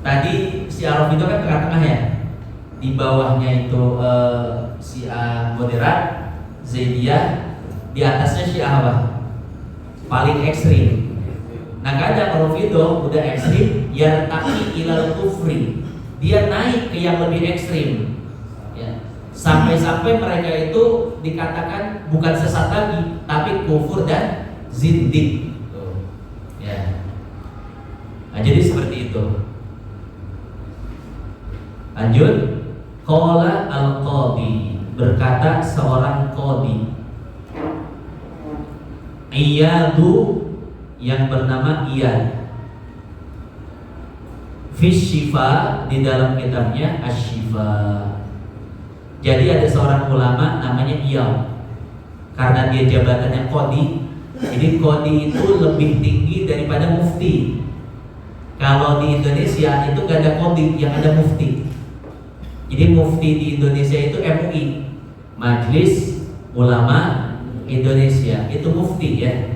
Tadi Syiah Rafidhah kan tengah-tengah ya. Di bawahnya itu Syiah moderat, Zaidiyah, di atasnya Syiah apa? Paling ekstrim. Nah kadang Rafidhah udah ekstrim, yartaqi ilal kufri, dia naik ke yang lebih ekstrim, ya. Sampai-sampai mereka itu dikatakan bukan sesat lagi, tapi kufur dan zindik. Ya. Nah, jadi seperti itu. Lanjut. Qala al-qadi, berkata seorang qadi, Iyadu, yang bernama Iyad, fi Syifa, di dalam kitabnya Asy-Syifa. Jadi ada seorang ulama namanya Iyad, karena dia jabatannya qadi. Jadi qadi itu lebih tinggi daripada mufti. Kalau di Indonesia itu gak ada qadi, yang ada mufti. Jadi mufti di Indonesia itu MUI, Majelis Ulama Indonesia, itu mufti ya.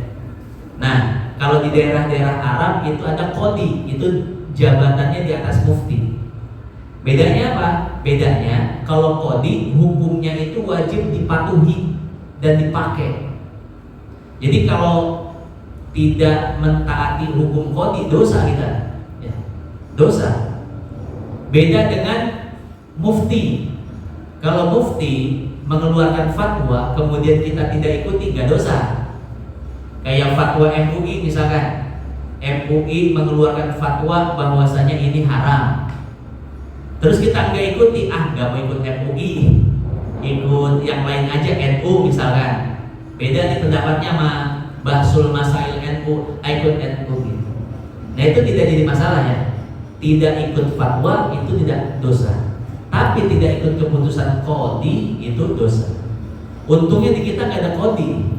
Nah, kalau di daerah-daerah Arab itu ada qadi, itu jabatannya di atas mufti. Bedanya apa? Bedanya kalau qadi hukumnya itu wajib dipatuhi dan dipakai. Jadi kalau tidak mentaati hukum qadi, dosa kita, ya. Dosa. Beda dengan mufti. Kalau mufti mengeluarkan fatwa kemudian kita tidak ikuti, nggak dosa. Kayak fatwa MUI misalkan, MUI mengeluarkan fatwa bahwasanya ini haram, terus kita nggak ikuti, nggak mau ikut MUI, ikut yang lain aja, NU misalkan. Beda nih pendapatnya sama Bahsul Masail NU, ikut NU gitu. Nah itu tidak jadi masalah ya. Tidak ikut fatwa itu tidak dosa, tapi tidak ikut keputusan qadi itu dosa. Untungnya di kita nggak ada qadi.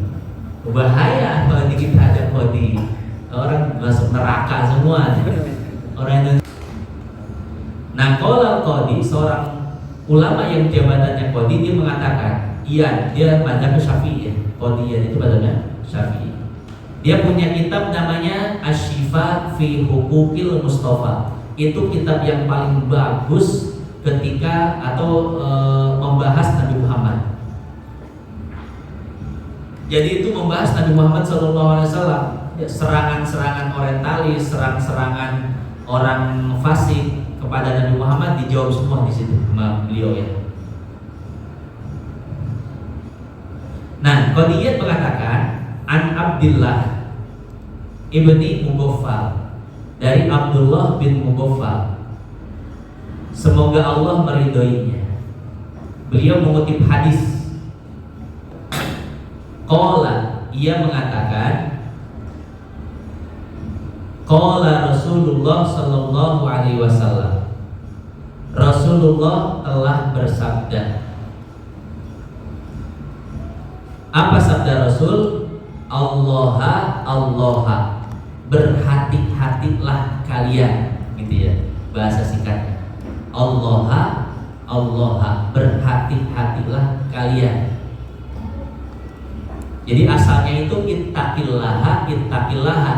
Bahaya kalau di kita ada qadi, orang masuk neraka semua. Orang Indonesia. Nah, kalau qadi, seorang ulama yang jabatannya qadi, dia mengatakan, iya, dia mazhab Syafi'i ya. Qadiyan itu mazhabnya Syafi'i. Dia punya kitab namanya Asy-Syifa fi Huquqil Mustafa. Itu kitab yang paling bagus ketika atau membahas Nabi Muhammad. Jadi itu membahas Nabi Muhammad SAW, serangan-serangan orientalis, serang-serangan orang fasik kepada Nabi Muhammad dijawab semua di situ sama beliau ya. Nah, Qadiyat mengatakan An Abdillah ibni Mughaffal, dari Abdullah bin Mughaffal, semoga Allah meridhoinya. Beliau mengutip hadis. Qala, ia mengatakan, Qala Rasulullah sallallahu alaihi wasallam, Rasulullah telah bersabda. Apa sabda Rasul? Allaha, Allaha, berhati-hatilah kalian, gitu ya bahasa singkatnya. Allaha, Allaha, berhati-hatilah kalian. Jadi asalnya itu ittaqillaha, ittaqillaha,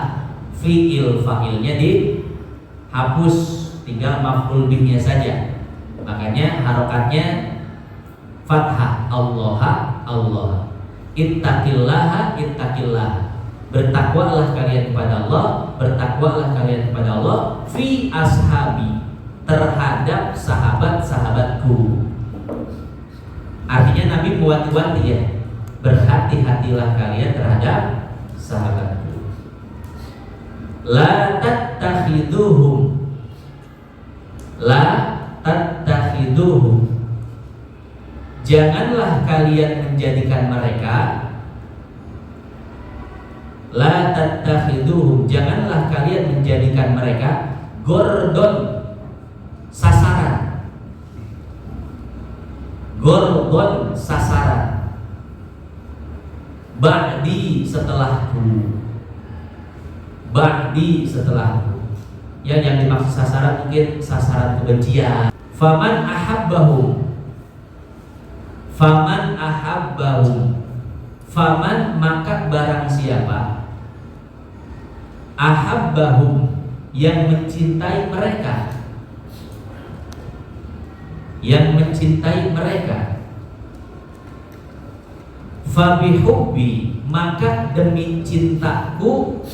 fi'il fa'ilnya dihapus, tinggal maf'ul bihnya saja. Makanya harokatnya fathah, Allaha, Allah. Ittaqillaha, ittaqillaha, bertakwalah kalian kepada Allah, bertakwalah kalian kepada Allah, fi ashabi, terhadap sahabat-sahabatku. Artinya Nabi mewanti-wanti ya, berhati-hatilah kalian terhadap sahabatku. La tattakhiduhum, la tattakhiduhum, janganlah kalian menjadikan mereka, la tattakhiduhum, janganlah kalian menjadikan mereka gordon, sasaran. Gordon, sasaran. Ba'di, setelahku. Ba'di, setelahku. Yang dimaksud sasaran mungkin sasaran kebencian. Faman ahabbahum, faman ahabbahum, faman, maka barang siapa, ahabbahum, yang mencintai mereka, yang mencintai mereka, fabihubbi, maka demi cintaku,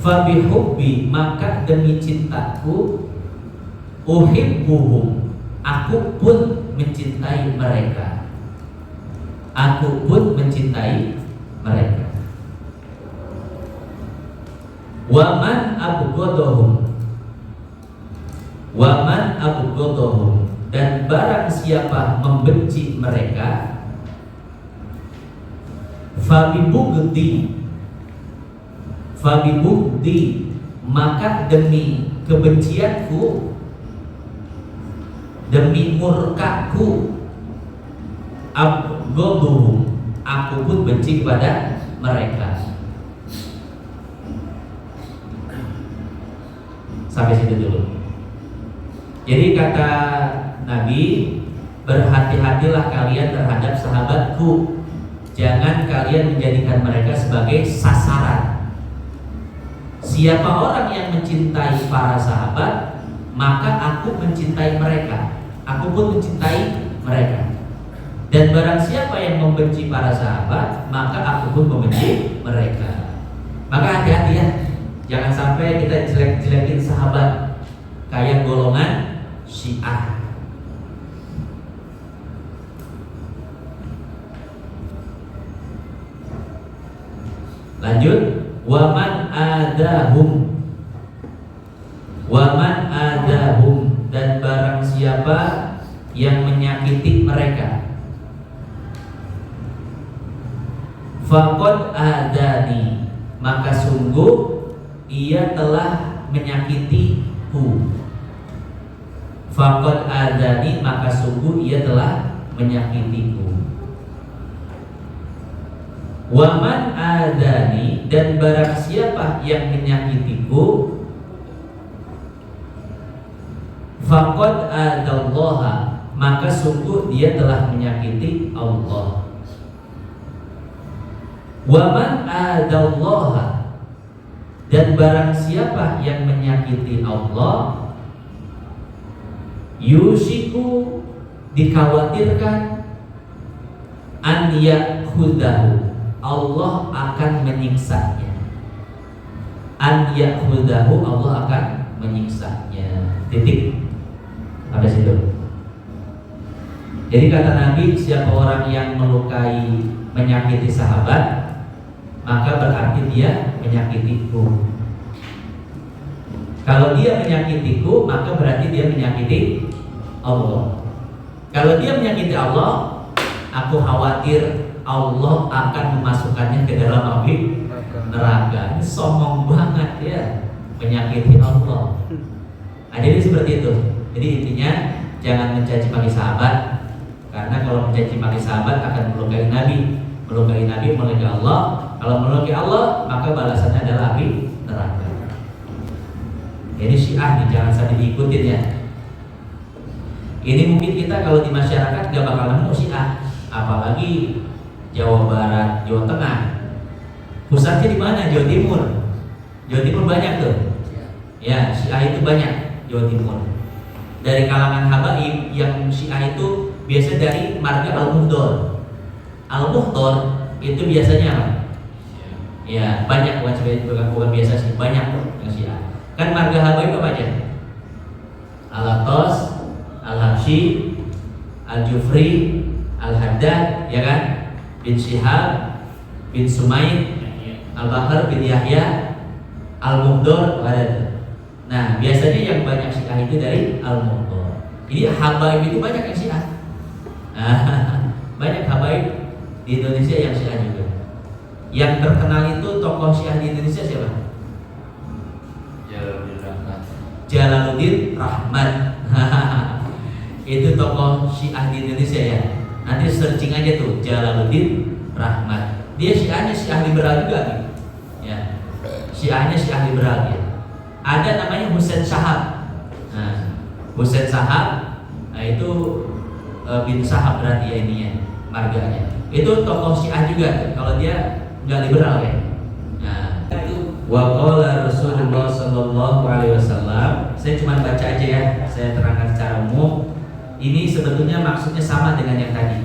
fabihubbi, maka demi cintaku, uhibbuhum, aku pun mencintai mereka. Aku pun mencintai mereka. Waman abghadahum, waman abghadahum, dan barang siapa membenci mereka, fabibugdi, maka demi kebencianku, demi murkaku, abghaduhum, aku pun benci kepada mereka. Sampai situ dulu. Jadi kata Nabi, berhati-hatilah kalian terhadap sahabatku. Jangan kalian menjadikan mereka sebagai sasaran. Siapa orang yang mencintai para sahabat, maka aku mencintai mereka. Aku pun mencintai mereka. Dan barang siapa yang membenci para sahabat, maka aku pun membenci mereka. Maka hati-hati ya, jangan sampai kita jelek-jelekin sahabat kayak golongan Syiah. Lanjut, waman adahum, dan barang siapa yang menyakiti mereka, faqad adani, maka sungguh ia telah menyakitiku. Faqad adani, maka sungguh ia telah menyakitiku. Waman adani, dan barang siapa yang menyakitiku, faqad adallaha, maka sungguh dia telah menyakiti Allah. Waman adallaha, dan barang siapa yang menyakiti Allah, yusiku, dikhawatirkan, an yakhudahu, Allah akan menyiksanya. An yakhudahu, Allah akan menyiksanya. Titik. Ada situ. Jadi kata Nabi, siapa orang yang melukai, menyakiti sahabat, maka berarti dia menyakitiku. Kalau dia menyakitiku, maka berarti dia menyakiti Allah. Kalau dia menyakiti Allah, aku khawatir Allah akan memasukkannya ke dalam api neraka. Ini sombong banget ya, menyakiti Allah. Nah, jadi seperti itu. Jadi intinya jangan mencaci maki sahabat, karena kalau mencaci maki sahabat akan melukai Nabi. Melukai Nabi, melukai Allah. Kalau melukai Allah, maka balasannya adalah api neraka. Ini Syiah nih, jangan sampai diikutin ya. Ini mungkin kita kalau di masyarakat gak bakal nemu Syiah, apalagi Jawa Barat, Jawa Tengah. Pusatnya di mana? Jawa Timur. Jawa Timur banyak tuh. Ya, Syiah itu banyak Jawa Timur. Dari kalangan habaib yang Syiah itu biasa dari marga Al-Muhdor. Al-Muhdor itu biasanya apa? Ya, banyak, bukan biasa sih, banyak yang Syiah. Kan marga habaib apa aja? Al-Atas, Al-Habsyi, Al-Jufri, Al-Haddad, ya kan? Bin Syihab, bin Sumaid, Al-Bakar bin Yahya, Al-Muhdor, ada. Nah, biasanya yang banyak Syiah itu dari Al-Muhdor. Jadi habaib itu banyak yang Syiah. Banyak habaib di Indonesia yang Syiah juga. Yang terkenal itu tokoh Syiah di Indonesia siapa? Jalaluddin Rahmat. Itu tokoh Syiah di Indonesia ya. Nanti searching aja tuh Jalaluddin Rahmat. Dia Syiahnya Syiah liberal juga nih. Ya. Syiahnya Syiah liberal ya. Ada namanya Husain Shahab. Nah, Husain Shahab, nah itu bin Shahab berarti ya ininya, marganya. Itu tokoh Syiah juga. Kalau dia nggak liberal ya. Nah, itu wa qala Rasulullah sallallahu alaihi wasallam. Saya cuma baca aja ya, saya terangkan secara umum. Ini sebetulnya maksudnya sama dengan yang tadi.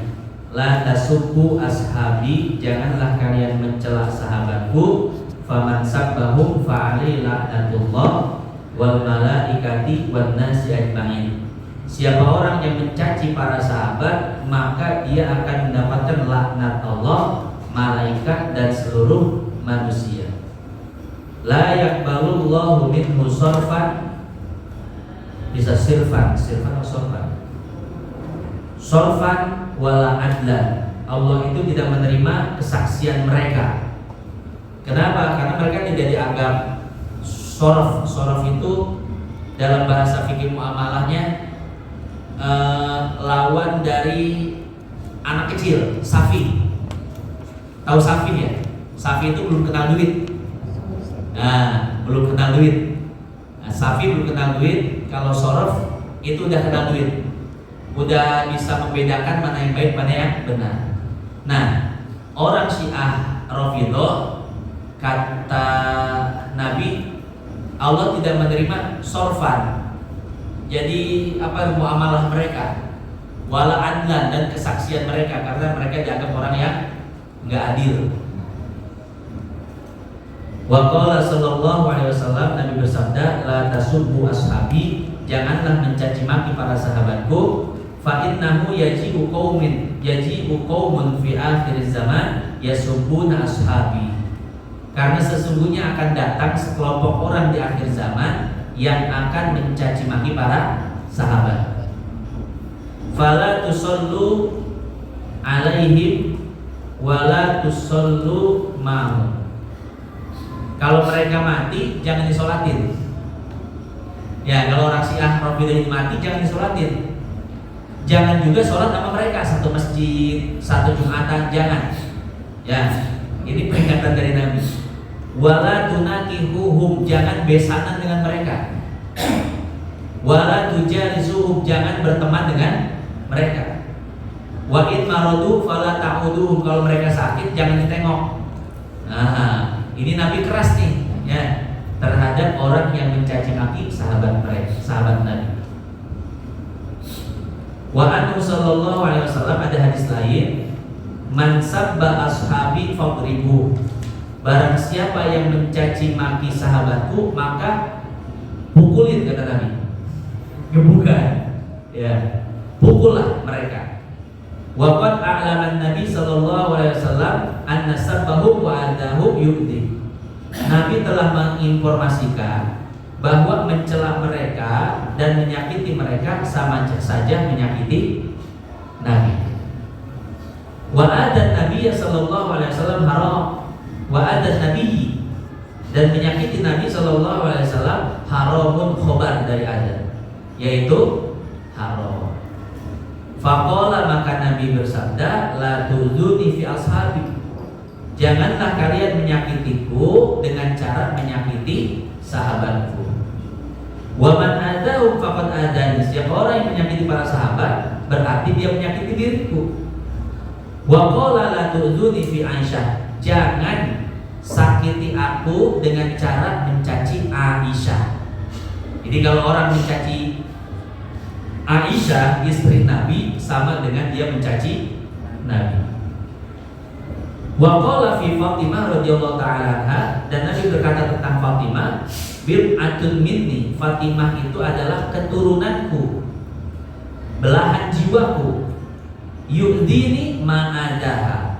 La tasubbu ashabi, janganlah kalian mencela sahabatku. Faman sabbahum fa'ali la'natullah, wal malaikati wan nasi ajmain. Siapa orang yang mencaci para sahabat, maka dia akan mendapatkan laknat Allah, malaikat dan seluruh manusia. La yaqbalullahu minhu sarfan, bisa sirfan atau sorfan. Sorfan wala adlan. Allah itu tidak menerima kesaksian mereka. Kenapa? Karena mereka tidak dianggap sorof. Sorof itu dalam bahasa fikih muamalahnya lawan dari anak kecil, safi. Tahu safi ya? Safi itu belum kenal duit. Nah, belum kenal duit. Nah, safi belum kenal duit. Kalau sorof itu udah kenal duit. Udah bisa membedakan mana yang baik, mana yang benar. Nah, orang Syiah Rafidhah, kata Nabi, Allah tidak menerima sorfan. Jadi apa muamalah mereka, wala adlan, dan kesaksian mereka, karena mereka dianggap orang yang enggak adil. Wa qala sallallahu alaihi wasallam, Nabi bersabda, la tasubbu ashabi, janganlah mencaci maki para sahabatku. Fa innahu yaji'u qaumun fi akhir zaman yasubbuna ashabi. Karena sesungguhnya akan datang sekelompok orang di akhir zaman yang akan mencaci maki para sahabat. Fala tusallu alaihim wala tusallu ma'hum. Kalau mereka mati jangan disolatin. Ya, kalau orang Syiah Rafidhah ini mati jangan disolatin. Jangan juga sholat sama mereka, satu masjid, satu jumatan, jangan. Ya, ini peringatan dari Nabi. Wala tunakihuhum, jangan besanan dengan mereka. Wala tujalisuhum, jangan berteman dengan mereka. Wa in maradu fala ta'uduhum, kalau mereka sakit jangan ditengok. Nah, ini Nabi keras nih, ya, terhadap orang yang mencaci maki sahabat mereka, sahabat Nabi. Wa anhu sallallahu alaihi wasallam, ada hadis lain, man sabba ashabi fadribu, barang siapa yang mencaci maki sahabatku maka pukulin, kata Nabi. Gebukan, ya, pukullah mereka. Wa qad a'laman Nabi sallallahu alaihi wasallam anna sabbahum wa adahum yu'di. Nabi telah menginformasikan bahwa mencela mereka dan menyakiti mereka sama saja menyakiti Nabi. Wa adan Nabi sallallahu alaihi wasallam haram, wa adan Nabi, dan menyakiti Nabi sallallahu alaihi wasallam haramun, khobar dari adan, yaitu haram. Faqala, maka Nabi bersabda, la tu'dzuni fi ashabi, janganlah kalian menyakitiku dengan cara menyakiti sahabatku. Wa man adahum faqad adani, siapa orang yang menyakiti para sahabat berarti dia menyakiti diriku. Wa qala la tu'dzuni fi Aisyah, jangan sakiti aku dengan cara mencaci Aisyah. Jadi kalau orang mencaci Aisyah istri Nabi sama dengan dia mencaci Nabi. Wa qala fi Fatimah radhiyallahu ta'ala anha, dan Nabi berkata tentang Fatimah, bid'atun minni, Fatimah itu adalah keturunanku, belahan jiwaku. Yu'dini ma'adaha,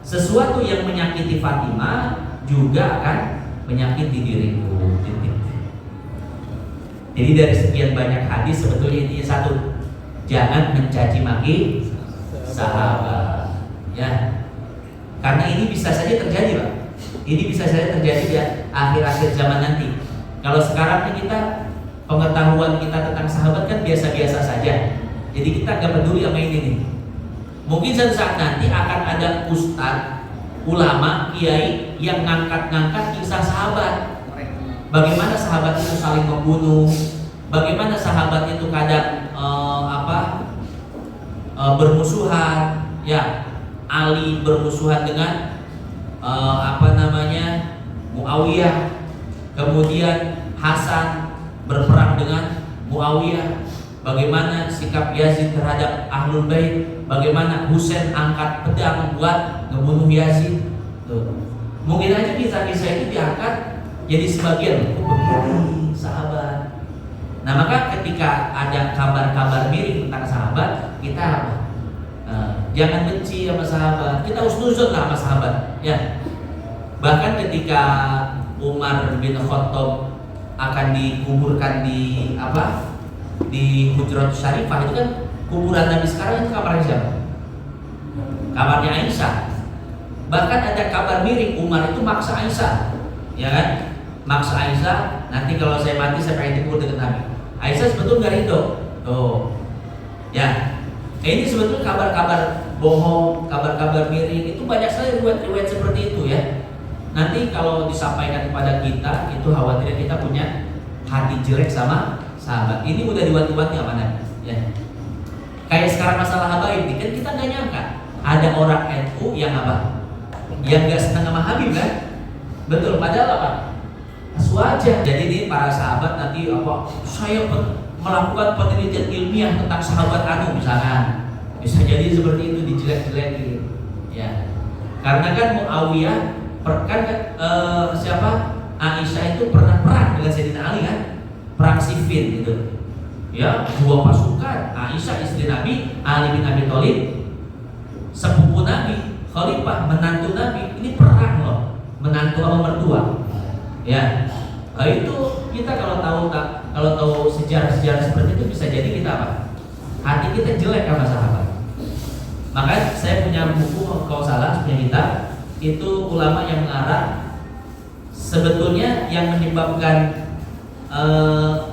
sesuatu yang menyakiti Fatimah juga akan menyakiti diriku. Jadi dari sekian banyak hadis sebetulnya intinya satu, jangan mencaci maki sahabat, ya. Karena ini bisa saja terjadi, Pak. Ini bisa saja terjadi di akhir-akhir zaman nanti. Kalau sekarang ini kita, pengetahuan kita tentang sahabat kan biasa-biasa saja. Jadi kita gak peduli sama ini nih. Mungkin suatu saat nanti akan ada ustadz, ulama, kiai yang ngangkat-ngangkat kisah sahabat. Bagaimana sahabat itu saling membunuh, bagaimana sahabat itu kadang bermusuhan, ya. Ali bermusuhan dengan Muawiyah, kemudian Hasan berperang dengan Muawiyah. Bagaimana sikap Yazid terhadap Ahlul Bait, bagaimana Husain angkat pedang buat ngebunuh Yazid. Tuh. Mungkin aja kisah-kisah itu diangkat jadi sebagian begini sahabat, Nah maka ketika ada kabar-kabar miring tentang sahabat, kita apa? Jangan benci sama sahabat, kita husnuzon lah sama sahabat. Ya. Bahkan ketika Umar bin Khattab akan dikuburkan di apa? Di Hujratus Syarifah, itu kan kuburan Nabi sekarang, itu kabarnya siapa? Kabarnya Aisyah. Bahkan ada kabar miring Umar itu maksa Aisyah, ya kan? Maksa Aisyah, nanti kalau saya mati saya pengen dikubur dengan Nabi. Aisyah sebetulnya nggak ridho. Tuh, ya. Ini sebetulnya kabar-kabar bohong, kabar-kabar miring, itu banyak sekali riwayat-riwayat seperti itu ya. Nanti kalau disampaikan kepada kita, itu khawatir kita punya hati jelek sama sahabat. Ini udah diwanti-wanti sama Nabi, ya. Kayak sekarang masalah habaib ini kan kita nggak nyangka ada orang NU yang apa? Yang nggak senang sama Habib kan? Betul, padahal apa? Sewajar. Jadi ini para sahabat nanti apa? Saya melakukan penelitian ilmiah tentang sahabat anu misalkan. Bisa jadi seperti itu, dijelek-jelekin. Ya. Karena kan Muawiyah siapa? Aisyah itu pernah perang dengan Sayyidina Ali kan? Perang Siffin gitu. Ya, 2 pasukan. Aisyah istri Nabi, Ali bin Abi Thalib sepupu Nabi, khalifah, menantu Nabi. Ini perang loh, menantu sama mertua. Ya. Nah, itu kita kalau tahu sejarah-sejarah seperti itu bisa jadi kita apa? Hati kita jelek sama sahabat. Maka saya punya buku kalau salah punya kita itu ulama yang mengarang sebetulnya yang menyebabkan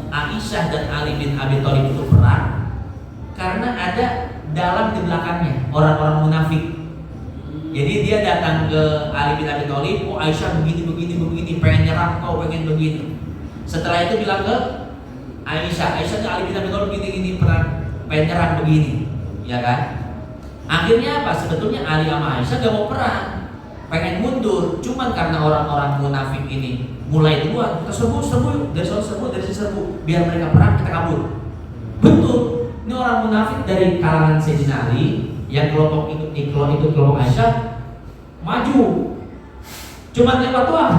Aisyah dan Ali bin Abi Thalib itu perang karena ada dalam di belakangnya orang-orang munafik. Jadi dia datang ke Ali bin Abi Thalib, oh Aisyah begini, pengen nyerang kau, pengen begini. Setelah itu bilang ke Aisyah Ali bin Abi Thalib begini, pengen nyerang begini, ya kan? Akhirnya apa? Sebetulnya Ali sama Aisyah gak mau perang, pengen mundur, cuman karena orang-orang munafik ini mulai duluan, kita serbu, dari sini serbu, biar mereka perang, kita kabur. Betul, ini orang munafik dari kalangan Sayyidina Ali yang kelompok ikut kelompok Aisyah maju, cuman lewat doang,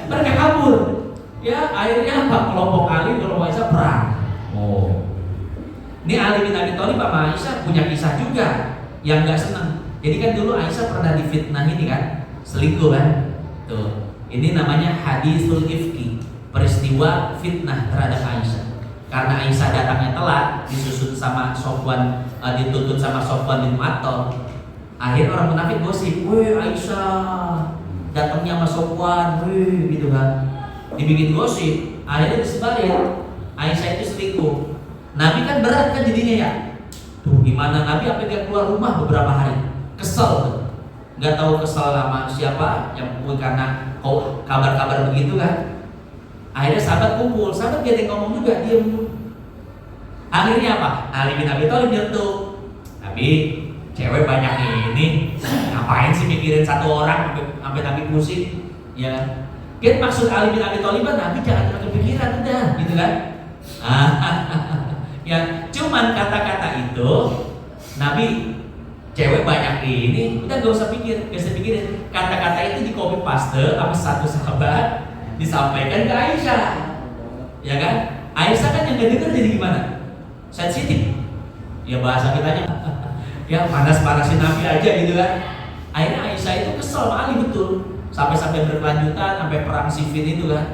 mereka kabur. Ya akhirnya apa? Kelompok Ali, kelompok Aisyah perang. Oh, ini Ali bin Abi Thalib sama Aisyah punya kisah juga yang nggak senang. Jadi kan dulu Aisyah pernah difitnah ini kan, selingkuh kan? Tuh. Ini namanya hadisul ifki, peristiwa fitnah terhadap Aisyah. Karena Aisyah datangnya telat, dituntut sama Sofwan bin Mu'attal. Akhirnya orang munafik gosip, "Weh Aisyah datangnya sama Sofwan, weh," gitu kan. Dibikin gosip, akhirnya disebarin Aisyah itu selingkuh. Nabi kan berat kan jadinya ya. Tuh gimana Nabi sampai gak keluar rumah beberapa hari, kesel tuh. Nggak tahu kesel sama siapa yang mungkin karena kabar-kabar begitu kan. Akhirnya sahabat kumpul, sahabat dia ngomong juga, diam. Akhirnya apa? Ali bin Abi Thalib nyentuh, Nabi, cewek banyak ini, ngapain sih mikirin satu orang sampai Nabi pusing, ya kan? Kan maksud Ali bin Abi Thalib, Nabi jangan kepikiran udah, gitu kan? Ya, cuman kata-kata itu Nabi, cewek banyak ini, udah gak usah pikirin. Kata-kata itu di copy paste sama satu sahabat disampaikan ke Aisyah, ya kan? Aisyah kan yang gak denger jadi gimana? Sensitif. Ya bahasa kitanya, ya panas-panasin Nabi aja gitu kan. Akhirnya Aisyah itu kesel sama Ali betul, sampai berkelanjutan sampai perang Siffin itu kan.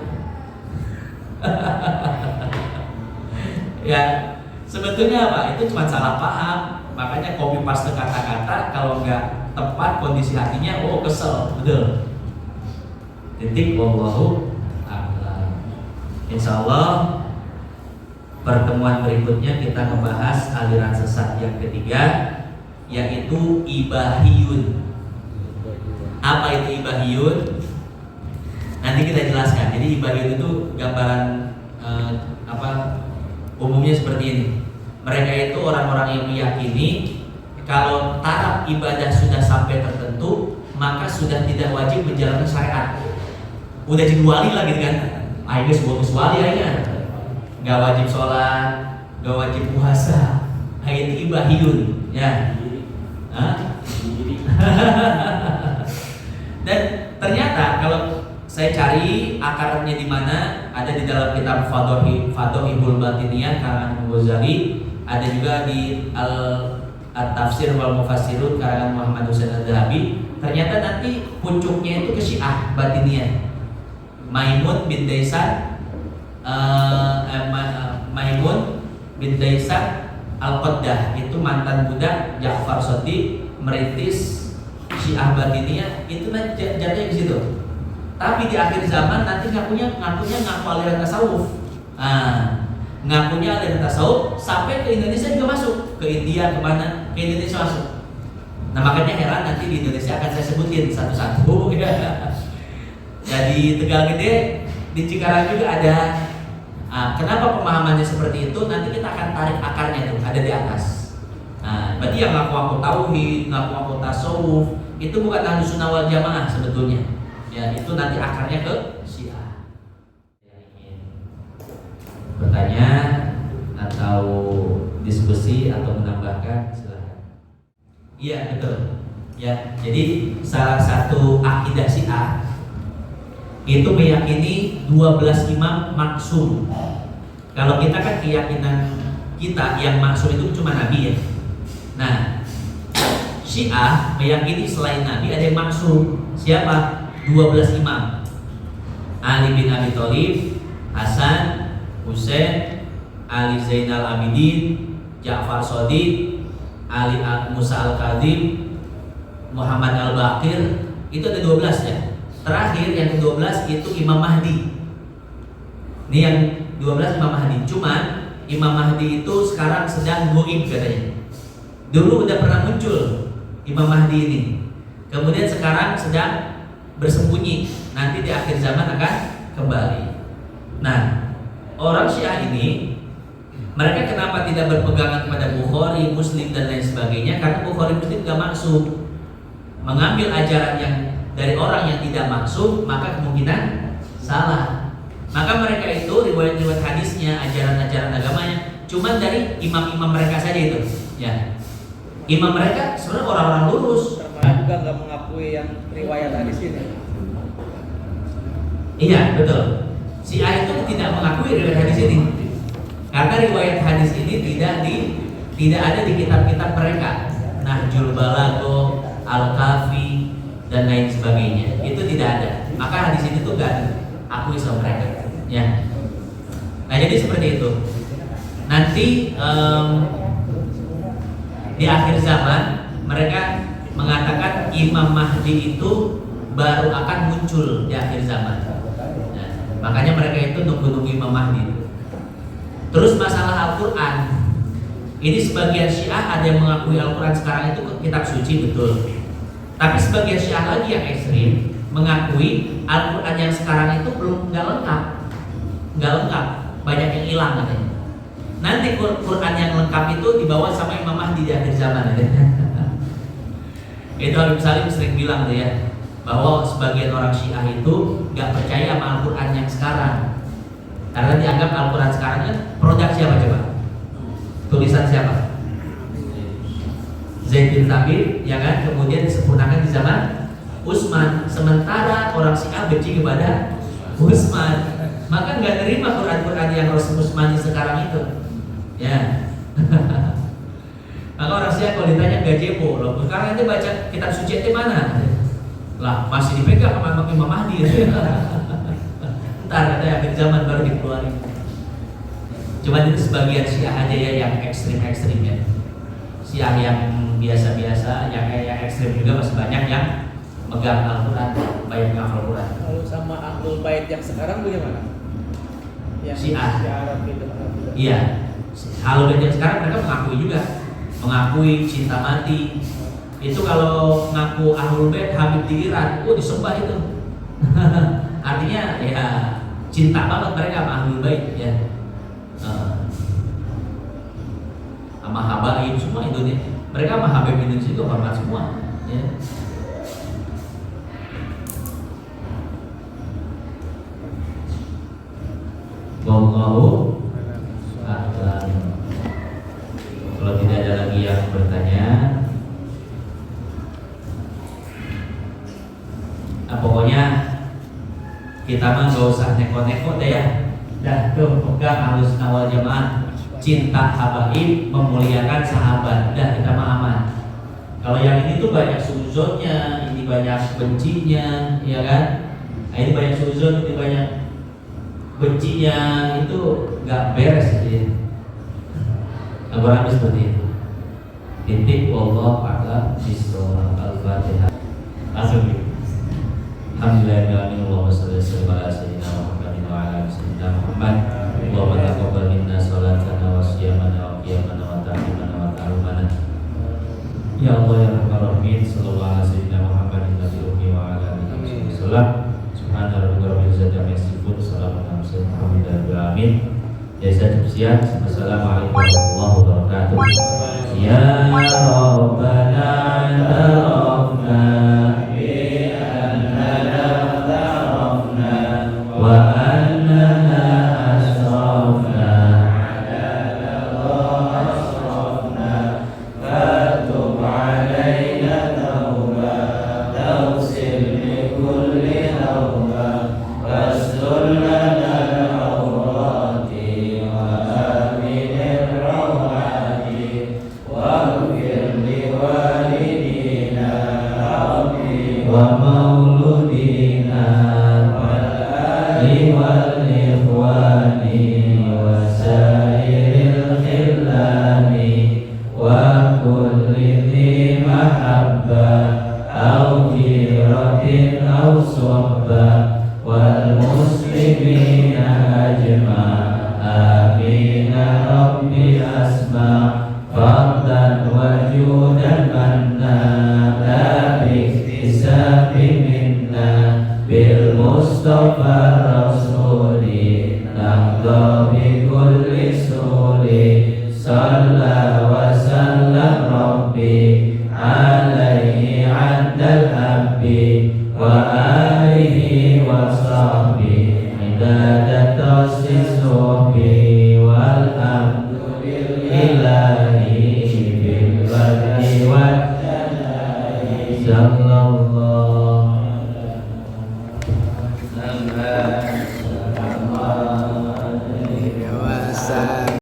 Ya sebetulnya apa? Itu cuma salah paham. Makanya copy paste kata-kata kalau nggak tepat kondisi hatinya, oh kesel, betul. Titik, wallahu a'lam. Insyaallah pertemuan berikutnya kita membahas aliran sesat yang ketiga, yaitu ibahiyun. Apa itu ibahiyun? Nanti kita jelaskan. Jadi ibahiyun itu gambaran umumnya seperti ini. Mereka itu orang-orang yang meyakini kalau taraf ibadah sudah sampai tertentu, maka sudah tidak wajib menjalankan syariat. Udah jadi wali lah gitu kan. Akhirnya sebuah wali aja. Gak wajib sholat, gak wajib puasa. Itu ibahiyun, ya. Dan ternyata kalau Saya cari akarnya di mana, ada di dalam kitab Fadhohibul Batiniyah karangan Ghazali, ada juga di At-Tafsir wal Mufassirun karangan Muhammad Husain Al-Dhahabi. Ternyata nanti puncuknya itu ke Syiah Batiniyah. Maimun bin Daisan Al-Qaddah itu mantan budak Ja'far Shadiq, merintis Syiah Batiniyah, itu nanti jatuhnya di situ. Tapi di akhir zaman nanti ngaku aliran tasawuf. Ngakunya aliran tasawuf sampai ke Indonesia juga masuk, ke India, kemana, ke Indonesia masuk. Nah makanya heran nanti di Indonesia akan saya sebutin satu-satu. Jadi Tegal Gede, di Cikarang juga ada. Kenapa pemahamannya seperti itu? Nanti kita akan tarik akarnya tuh, ada di atas. Berarti yang ngaku tauhid, ngaku tasawuf, itu bukan ahlu sunnah wal jamaah sebetulnya. Ya, itu nanti akarnya ke Syiah. Pertanyaan atau diskusi atau menambahkan silakan. Iya betul. Ya, jadi salah satu akidah Syiah itu meyakini 12 imam maksum. Kalau kita kan keyakinan kita yang maksum itu cuma Nabi ya. Nah, Syiah meyakini selain Nabi ada yang maksum. Siapa? 12 imam. Ali bin Abi Thalib, Hasan, Husain, Ali Zainal Abidin, Ja'far Shadiq, Ali Musa Al-Kadhim, Muhammad Al-Baqir. Itu ada 12 ya. Terakhir yang ke-12 itu Imam Mahdi. Ini yang 12 Imam Mahdi. Cuman Imam Mahdi itu sekarang sedang goib katanya. Dulu udah pernah muncul Imam Mahdi ini. Kemudian sekarang sedang bersembunyi. Nanti di akhir zaman akan kembali. Nah, orang Syiah ini mereka kenapa tidak berpegangan pada Bukhari, Muslim dan lain sebagainya? Karena Bukhari, Muslim tidak maksum. Mengambil ajaran yang dari orang yang tidak maksum, maka kemungkinan salah. Maka mereka itu riwayat-riwayat hadisnya, ajaran-ajaran agamanya cuma dari imam-imam mereka saja itu. Ya. Imam mereka sebenarnya orang-orang lurus. Mereka juga nggak mengakui yang riwayat hadis ini. Iya betul. Syiah itu tidak mengakui riwayat hadis ini. Karena riwayat hadis ini tidak ada di kitab-kitab mereka. Nahjul Balagho, Al-Kafi dan lain sebagainya. Itu tidak ada. Maka hadis ini tuh gak diakui sama mereka. Ya. Nah jadi seperti itu. Nanti di akhir zaman mereka mengatakan Imam Mahdi itu baru akan muncul di akhir zaman. Nah, makanya mereka itu nunggu-nunggu Imam Mahdi. Terus masalah Al-Quran, ini sebagian Syiah ada yang mengakui Al-Quran sekarang itu kitab suci betul. Tapi sebagian Syiah lagi yang ekstrim mengakui Al-Quran yang sekarang itu belum nggak lengkap, banyak yang hilang katanya. Nanti Quran yang lengkap itu dibawa sama Imam Mahdi di akhir zaman ya. Itu Habib Salim sering bilang tuh ya, bahwa sebagian orang Syiah itu nggak percaya sama Al-Quran yang sekarang, karena dianggap Al-Quran sekarang kan produk siapa coba? Tulisan siapa? Zaid bin Thabit, ya kan? Kemudian disempurnakan di zaman Utsman. Sementara orang Syiah benci kepada Utsman, maka nggak terima Quran-Quran yang Rasul Utsmani sekarang itu. Ya. Maka orang Syiah kalau ditanya gajepo, loh sekarang nanti baca kitab suci itu mana? Lah masih dipegang sama Imam Mahdi. Ntar ada akhir zaman baru dikeluarin. Cuma itu sebagian Syiah aja ya yang ekstrim ya. Syiah yang biasa-biasa, yang ekstrim juga masih banyak yang megang Al-Quran, banyak yang Al-Quran. Kalau sama Ahlul Bait yang sekarang bagaimana? Yang Syiah. Arab gitu. Iya. Ahlul Bait yang sekarang mereka mengakui cinta mati. Itu kalau ngaku Ahlul Bait Habib di Iran, disembah itu. Artinya ya cinta banget mereka sama Ahlul Bait ya. Sama Habaib semua Indonesia. Mereka sama Habib Indonesia itu hormat semua ya. Wallahu a'lam. Kalau tidak ada lagi yang bertanya, pokoknya kita mah gak usah neko-neko deh ya. Dah tuh pegang Ahlus Sunnah wal Jamaah, cinta habaib, memuliakan sahabat. Dah kita mah aman. Kalau yang ini tuh banyak suzonnya, ini banyak bencinya, ya kan? Nah, ini banyak suzon, ini banyak bencinya, itu nggak beres gitu. Kurang lebih seperti itu. Titik wallahu a'lam bishawab. Al-Fatihah. Langsung gitu. Alhamdulillahirabbil alamin. Allahumma shalli ala sayyidina Muhammadin wa ala ali sayyidina Muhammad. Allahumma taqabbal minna salatana wa siyamana wa qiyamana wa ta'limana wa ta'alumana. Ya Allah ya Rabbal alamin, sallallahu ala sayyidina Muhammadin nabiyyi wa ala alihi wasallam. Subhana rabbika rabbil izzati amma yasifun, salamun ala mursalin, walhamdulillahi rabbil alamin. Ya saya cukup sekian. Assalamualaikum warahmatullahi wabarakatuh. Ya Rabbana tarafna bi annana tarafna wa annana asrafna ala Allah asrafna fatub alaina tauba tawsil li kulli tauba wastur lana wa mauludina wal ahli wal ikhwani wa sairil khillani wa kulli dhi mahabba au hiratin au sohba wal muslimina ajma amin rabbi asma fardan wa judan manna bil Mustafa Rasuli nahda bi kulli suli salla wa sallam rabbi alaihi addal habbi wa alihi wa sahbihi idadat tasisubi walhamdulillahi bil barri wa